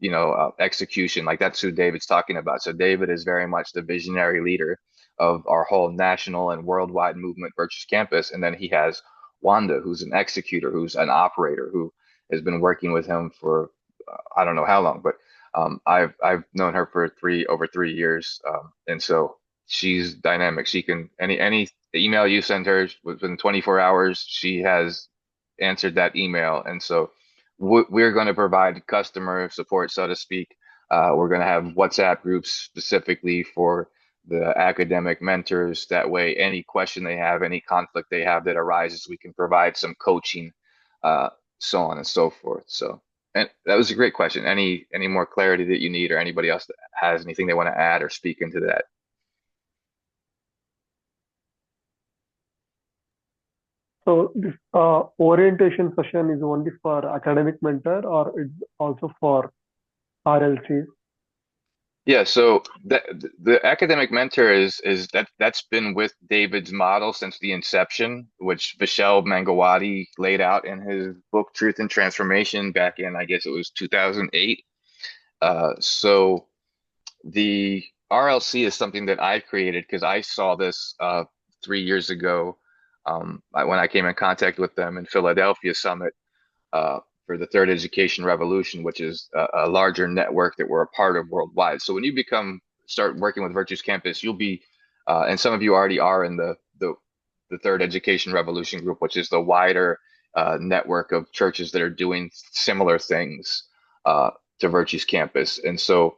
execution, like that's who David's talking about. So David is very much the visionary leader of our whole national and worldwide movement Virtues Campus, and then he has Wanda, who's an executor, who's an operator, who has been working with him for I don't know how long, but I've known her for over 3 years, and so she's dynamic. She can any email you send her within 24 hours, she has answered that email. And so we're going to provide customer support, so to speak. We're going to have WhatsApp groups specifically for the academic mentors. That way, any question they have, any conflict they have that arises, we can provide some coaching, so on and so forth. So, and that was a great question. Any more clarity that you need, or anybody else that has anything they want to add or speak into that? So this orientation session is only for academic mentor, or it's also for RLCs? Yeah, so the academic mentor is that's been with David's model since the inception, which Vishal Mangawati laid out in his book Truth and Transformation back in, I guess it was 2008. So the RLC is something that I created because I saw this 3 years ago, when I came in contact with them in Philadelphia Summit, for the Third Education Revolution, which is a larger network that we're a part of worldwide. So when you start working with Virtues Campus, you'll be, and some of you already are in the Third Education Revolution group, which is the wider network of churches that are doing similar things to Virtues Campus. And so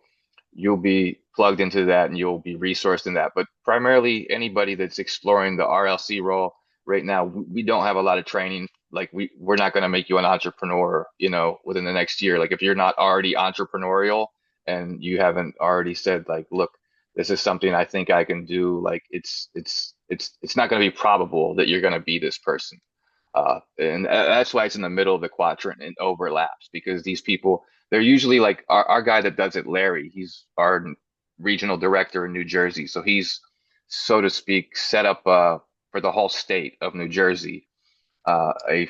you'll be plugged into that and you'll be resourced in that. But primarily anybody that's exploring the RLC role right now, we don't have a lot of training. Like we're not going to make you an entrepreneur, within the next year. Like if you're not already entrepreneurial and you haven't already said like, look, this is something I think I can do. Like it's not going to be probable that you're going to be this person. And that's why it's in the middle of the quadrant and overlaps, because these people, they're usually like our guy that does it, Larry. He's our regional director in New Jersey. So he's, so to speak, set up for the whole state of New Jersey, a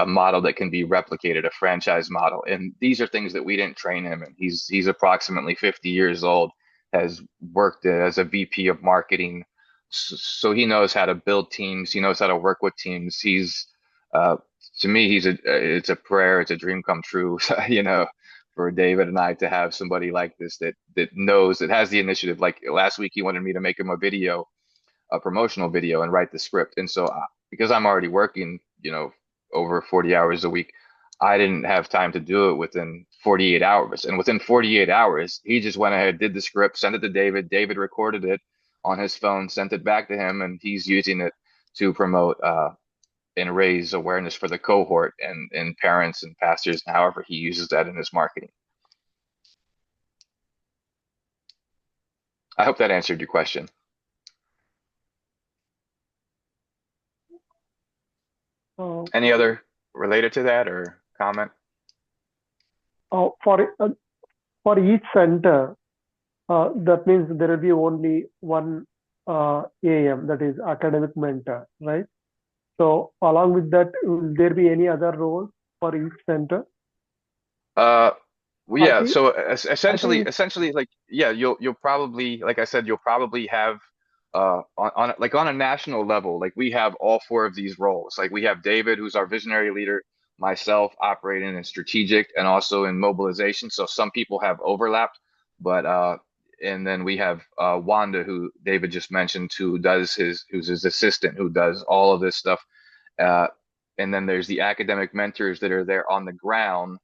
model that can be replicated, a franchise model. And these are things that we didn't train him in. He's approximately 50 years old, has worked as a VP of marketing. So he knows how to build teams. He knows how to work with teams. Uh, to me, it's a prayer, it's a dream come true, for David and I to have somebody like this that knows, that has the initiative. Like last week, he wanted me to make him a promotional video and write the script. And so because I'm already working, over 40 hours a week, I didn't have time to do it within 48 hours. And within 48 hours, he just went ahead, did the script, sent it to David. David recorded it on his phone, sent it back to him, and he's using it to promote and raise awareness for the cohort and parents and pastors, and however he uses that in his marketing. I hope that answered your question. Any other related to that or comment? For each center, that means there will be only one AM, that is academic mentor, right? So along with that, will there be any other roles for each center? Well, yeah. think- So essentially, like, yeah, you'll probably, like I said, you'll probably have on a national level, like we have all four of these roles. Like we have David, who's our visionary leader, myself operating in strategic and also in mobilization. So some people have overlapped, but and then we have Wanda, who David just mentioned, who's his assistant, who does all of this stuff. Uh, and then there's the academic mentors that are there on the ground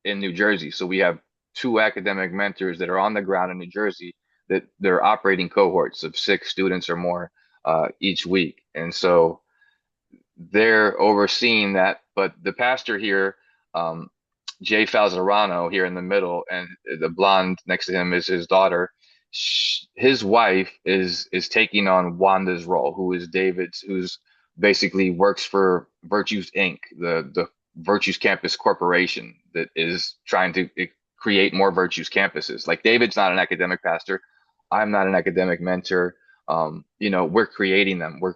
in New Jersey. So we have two academic mentors that are on the ground in New Jersey, that they're operating cohorts of 6 students or more each week. And so they're overseeing that. But the pastor here, Jay Falzarano, here in the middle, and the blonde next to him is his daughter. His wife is taking on Wanda's role, who is David's, who's basically works for Virtues Inc., the Virtues Campus Corporation that is trying to create more Virtues campuses. Like David's not an academic pastor. I'm not an academic mentor. We're creating them. We're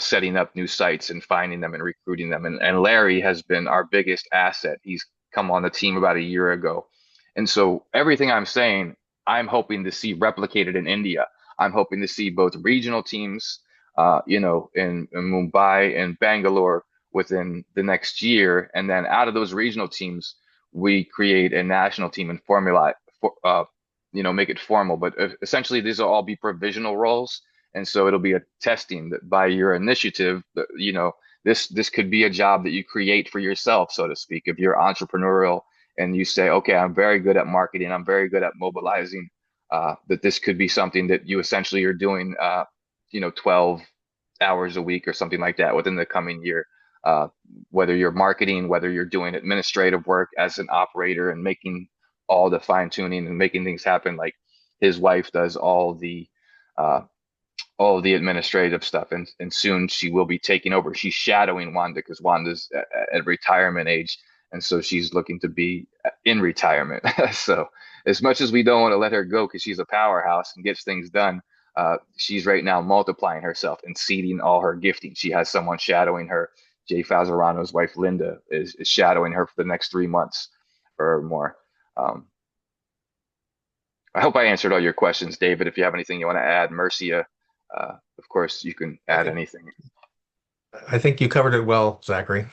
setting up new sites and finding them and recruiting them. And Larry has been our biggest asset. He's come on the team about a year ago. And so everything I'm saying, I'm hoping to see replicated in India. I'm hoping to see both regional teams, in Mumbai and Bangalore within the next year. And then out of those regional teams, we create a national team and make it formal. But essentially, these will all be provisional roles. And so it'll be a testing that by your initiative, this could be a job that you create for yourself, so to speak. If you're entrepreneurial and you say, okay, I'm very good at marketing, I'm very good at mobilizing, that this could be something that you essentially are doing, 12 hours a week or something like that within the coming year. Whether you're marketing, whether you're doing administrative work as an operator and making all the fine tuning and making things happen, like his wife does uh, all of the administrative stuff, and soon she will be taking over. She's shadowing Wanda because Wanda's at retirement age, and so she's looking to be in retirement. So as much as we don't want to let her go because she's a powerhouse and gets things done, she's right now multiplying herself and seeding all her gifting. She has someone shadowing her. Jay Falzerano's wife Linda is shadowing her for the next 3 months or more. I hope I answered all your questions, David. If you have anything you want to add, Mercia, of course, you can add anything. I think you covered it well, Zachary.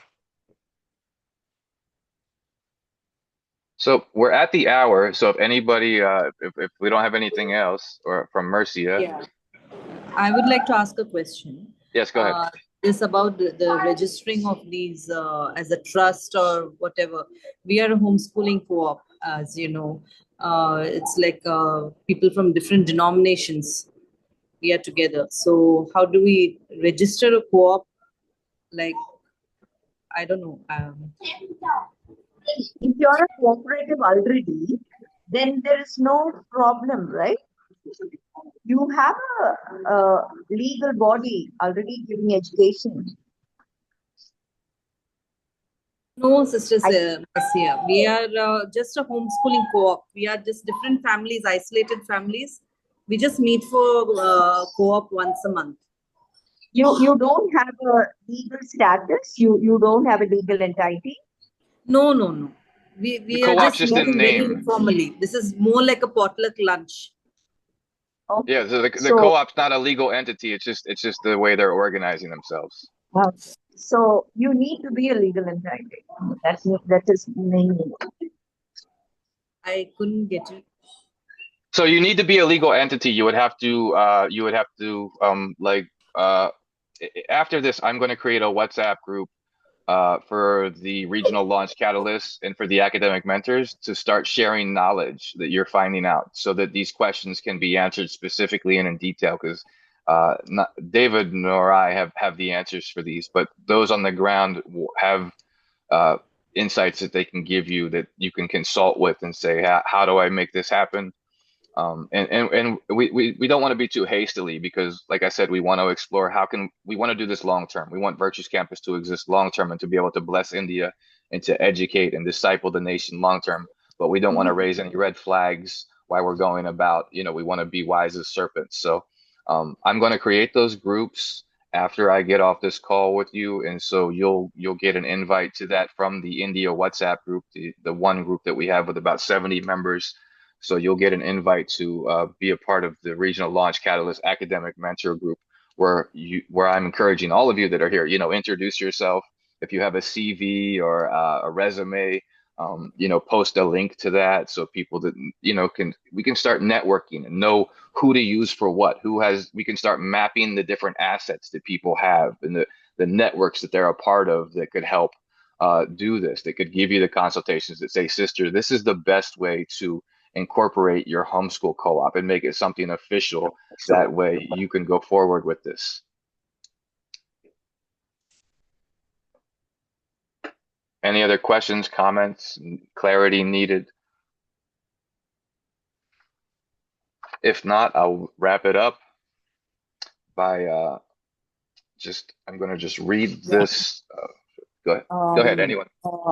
So we're at the hour. So if anybody, if we don't have anything else, or from Mercia, Yeah. I would like to ask a question. yes, go ahead. This about the registering of these as a trust or whatever. We are a homeschooling co-op, as you know. It's like people from different denominations. We are together. So how do we register a co-op? Like, I don't know. If you're a cooperative already, then there is no problem, right? You have a legal body already giving education. No, Sister Marcia. We are just a homeschooling co-op. We are just different families, isolated families. We just meet for co-op once a month. You don't have a legal status. You don't have a legal entity. No. We The are co-op's just just a meeting very name. informally. This is more like a potluck lunch. Okay. Yeah, so the co-op's not a legal entity. It's just the way they're organizing themselves. So you need to be a legal entity. That is mainly. I couldn't get it. So you need to be a legal entity. You would have to after this, I'm going to create a WhatsApp group for the regional launch catalysts and for the academic mentors to start sharing knowledge that you're finding out so that these questions can be answered specifically and in detail, because not David nor I have the answers for these, but those on the ground have insights that they can give you that you can consult with and say, how do I make this happen? And we don't want to be too hastily, because like I said, we want to explore we want to do this long term. We want Virtues Campus to exist long term and to be able to bless India and to educate and disciple the nation long term. But we don't want to raise any red flags while we're going about, we want to be wise as serpents. So I'm going to create those groups after I get off this call with you. And so you'll get an invite to that from the India WhatsApp group, the one group that we have with about 70 members. So you'll get an invite to be a part of the Regional Launch Catalyst Academic Mentor Group, where I'm encouraging all of you that are here, introduce yourself. If you have a CV or a resume, post a link to that so people that we can start networking and know who to use for what. We can start mapping the different assets that people have and the networks that they're a part of that could help do this. That could give you the consultations that say, sister, this is the best way to incorporate your homeschool co-op and make it something official. That way you can go forward with this. Any other questions, comments, clarity needed? If not, I'll wrap it up by I'm going to just read this. Go ahead. Go ahead, anyone.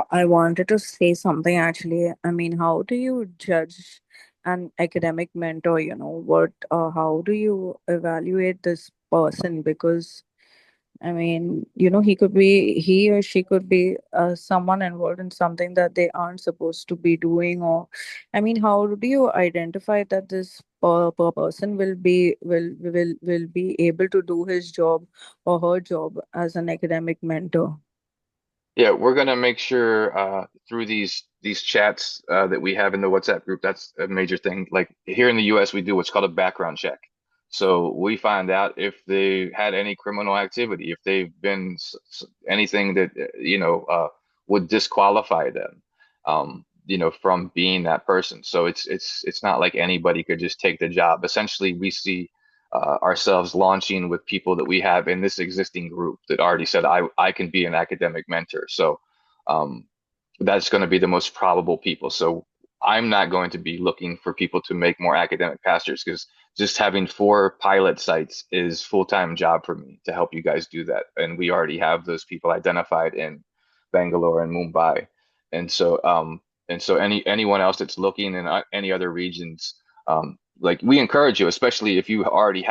I wanted to say something actually. I mean, how do you judge an academic mentor? How do you evaluate this person? Because I mean, he or she could be someone involved in something that they aren't supposed to be doing, or, I mean, how do you identify that this person will be able to do his job or her job as an academic mentor? Yeah, we're going to make sure through these chats that we have in the WhatsApp group. That's a major thing. Like here in the US, we do what's called a background check. So we find out if they had any criminal activity, if they've been anything that would disqualify them, from being that person. So it's not like anybody could just take the job. Essentially, we see ourselves launching with people that we have in this existing group that already said, I can be an academic mentor. So um, that's going to be the most probable people. So I'm not going to be looking for people to make more academic pastors because just having 4 pilot sites is full-time job for me to help you guys do that. And we already have those people identified in Bangalore and Mumbai. And so anyone else that's looking in any other regions, like we encourage you, especially if you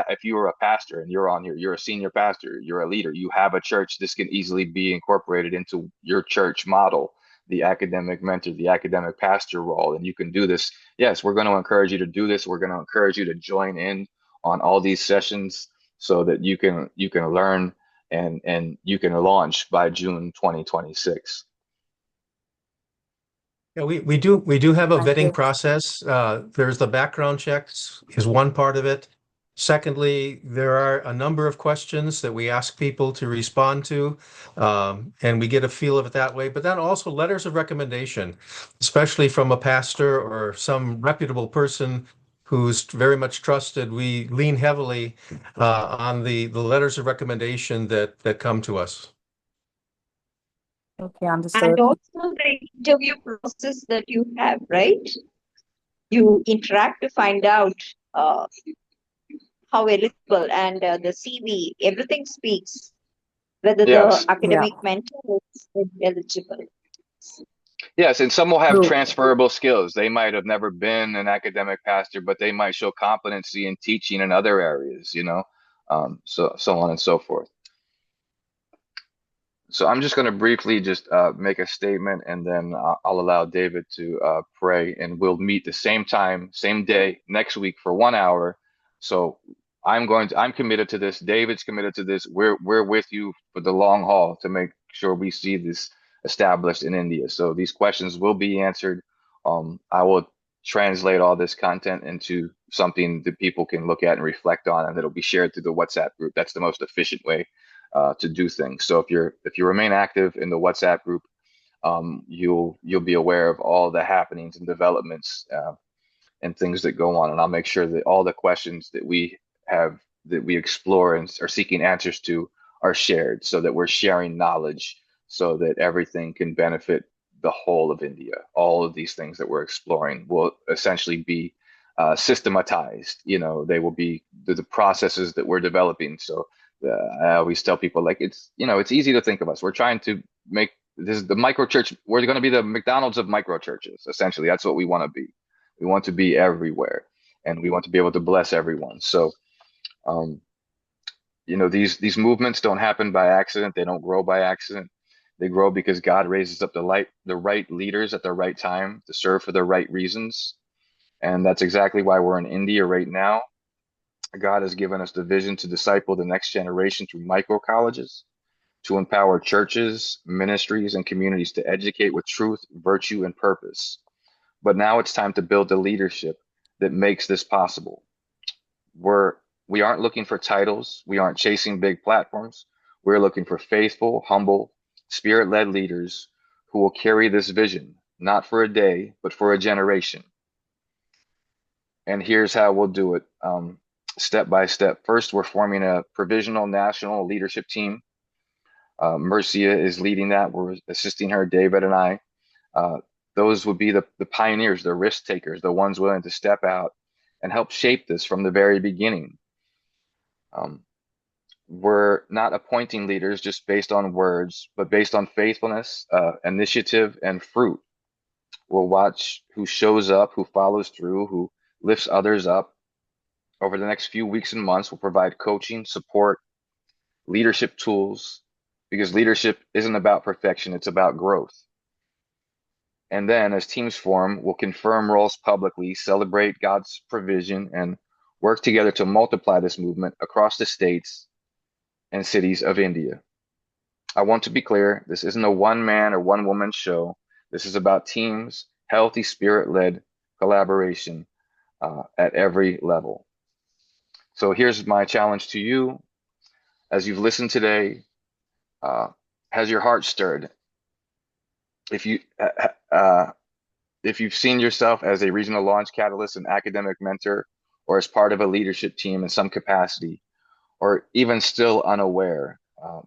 if you are a pastor and you're on here, you're a senior pastor, you're a leader, you have a church, this can easily be incorporated into your church model, the academic mentor, the academic pastor role, and you can do this. Yes, we're going to encourage you to do this. We're going to encourage you to join in on all these sessions so that you can learn and you can launch by June 2026. Yeah, we do have a Thank vetting you. process. There's the background checks is one part of it. Secondly, there are a number of questions that we ask people to respond to, and we get a feel of it that way. But then also letters of recommendation, especially from a pastor or some reputable person who's very much trusted. We lean heavily on the letters of recommendation that come to us. Okay, And understood. also the interview process that you have, right? You interact to find out uh, how eligible and the CV, everything speaks whether the Yes. Yeah, academic mentor is eligible. Yes, and some will have true. transferable skills. They might have never been an academic pastor, but they might show competency in teaching in other areas, so on and so forth. So I'm just going to briefly just make a statement, and then I'll allow David to pray, and we'll meet the same time, same day next week for 1 hour. So I'm committed to this. David's committed to this. We're with you for the long haul to make sure we see this established in India. So these questions will be answered. I will translate all this content into something that people can look at and reflect on, and it'll be shared through the WhatsApp group. That's the most efficient way to do things. So if you remain active in the WhatsApp group, you'll be aware of all the happenings and developments and things that go on. And I'll make sure that all the questions that we explore and are seeking answers to are shared, so that we're sharing knowledge, so that everything can benefit the whole of India. All of these things that we're exploring will essentially be systematized. They will be the processes that we're developing. So I always tell people, like, it's easy to think of us. We're trying to make this the micro church. We're going to be the McDonald's of micro churches. Essentially, that's what we want to be. We want to be everywhere, and we want to be able to bless everyone. So, um, these movements don't happen by accident. They don't grow by accident. They grow because God raises up the right leaders at the right time to serve for the right reasons. And that's exactly why we're in India right now. God has given us the vision to disciple the next generation through micro colleges, to empower churches, ministries, and communities to educate with truth, virtue, and purpose. But now it's time to build the leadership that makes this possible. We aren't looking for titles. We aren't chasing big platforms. We're looking for faithful, humble, spirit-led leaders who will carry this vision, not for a day, but for a generation. And here's how we'll do it, step by step. First, we're forming a provisional national leadership team. Mercia is leading that. We're assisting her, David and I. Those would be the pioneers, the risk takers, the ones willing to step out and help shape this from the very beginning. We're not appointing leaders just based on words, but based on faithfulness, initiative, and fruit. We'll watch who shows up, who follows through, who lifts others up. Over the next few weeks and months, we'll provide coaching, support, leadership tools, because leadership isn't about perfection, it's about growth. And then as teams form, we'll confirm roles publicly, celebrate God's provision, and work together to multiply this movement across the states and cities of India. I want to be clear, this isn't a one man or one woman show. This is about teams, healthy spirit-led collaboration at every level. So here's my challenge to you. As you've listened today, has your heart stirred? If you if you've seen yourself as a regional launch catalyst, an academic mentor, or as part of a leadership team in some capacity, or even still unaware,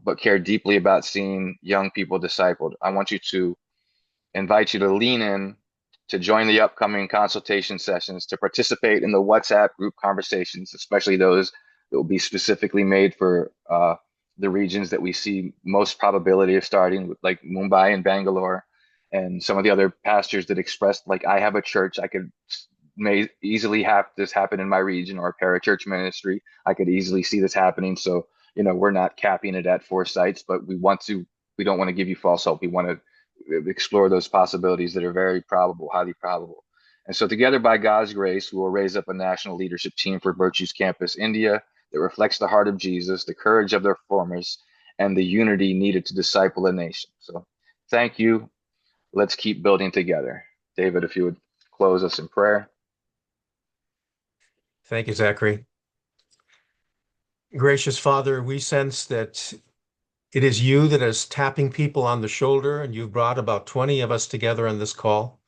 but care deeply about seeing young people discipled, I want you to invite you to lean in, to join the upcoming consultation sessions, to participate in the WhatsApp group conversations, especially those that will be specifically made for the regions that we see most probability of starting, with, like Mumbai and Bangalore, and some of the other pastors that expressed, like, I have a church, I could may easily have this happen in my region, or a parachurch ministry. I could easily see this happening. So, we're not capping it at 4 sites, but we don't want to give you false hope. We want to explore those possibilities that are very probable, highly probable. And so together, by God's grace, we will raise up a national leadership team for Virtues Campus India that reflects the heart of Jesus, the courage of their reformers, and the unity needed to disciple a nation. So thank you. Let's keep building together. David, if you would close us in prayer. Thank you, Zachary. Gracious Father, we sense that it is you that is tapping people on the shoulder, and you've brought about 20 of us together on this call.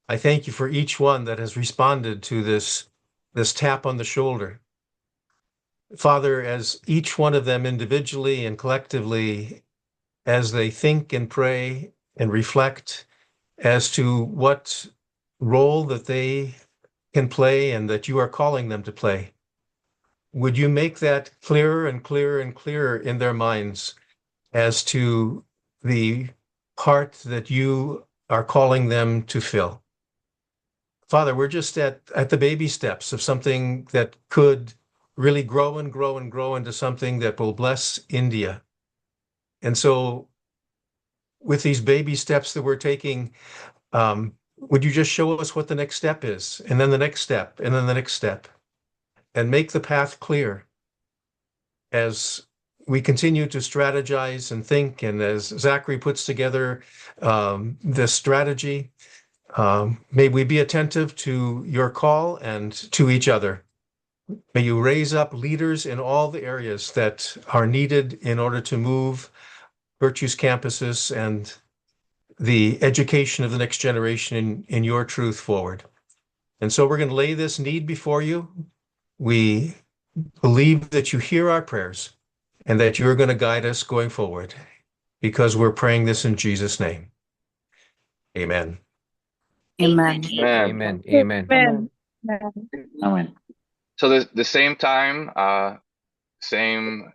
I thank you for each one that has responded to this tap on the shoulder. Father, as each one of them individually and collectively, as they think and pray and reflect as to what role that they can play and that you are calling them to play, would you make that clearer and clearer and clearer in their minds as to the part that you are calling them to fill? Father, we're just at the baby steps of something that could really grow and grow and grow into something that will bless India. And so with these baby steps that we're taking, would you just show us what the next step is, and then the next step, and then the next step, and make the path clear as we continue to strategize and think, and as Zachary puts together this strategy. May we be attentive to your call and to each other. May you raise up leaders in all the areas that are needed in order to move Virtues Campuses and the education of the next generation in your truth forward. And so we're going to lay this need before you. We believe that you hear our prayers and that you're going to guide us going forward, because we're praying this in Jesus' name. Amen. Amen. Amen. Amen. Amen. Amen. So the same time, same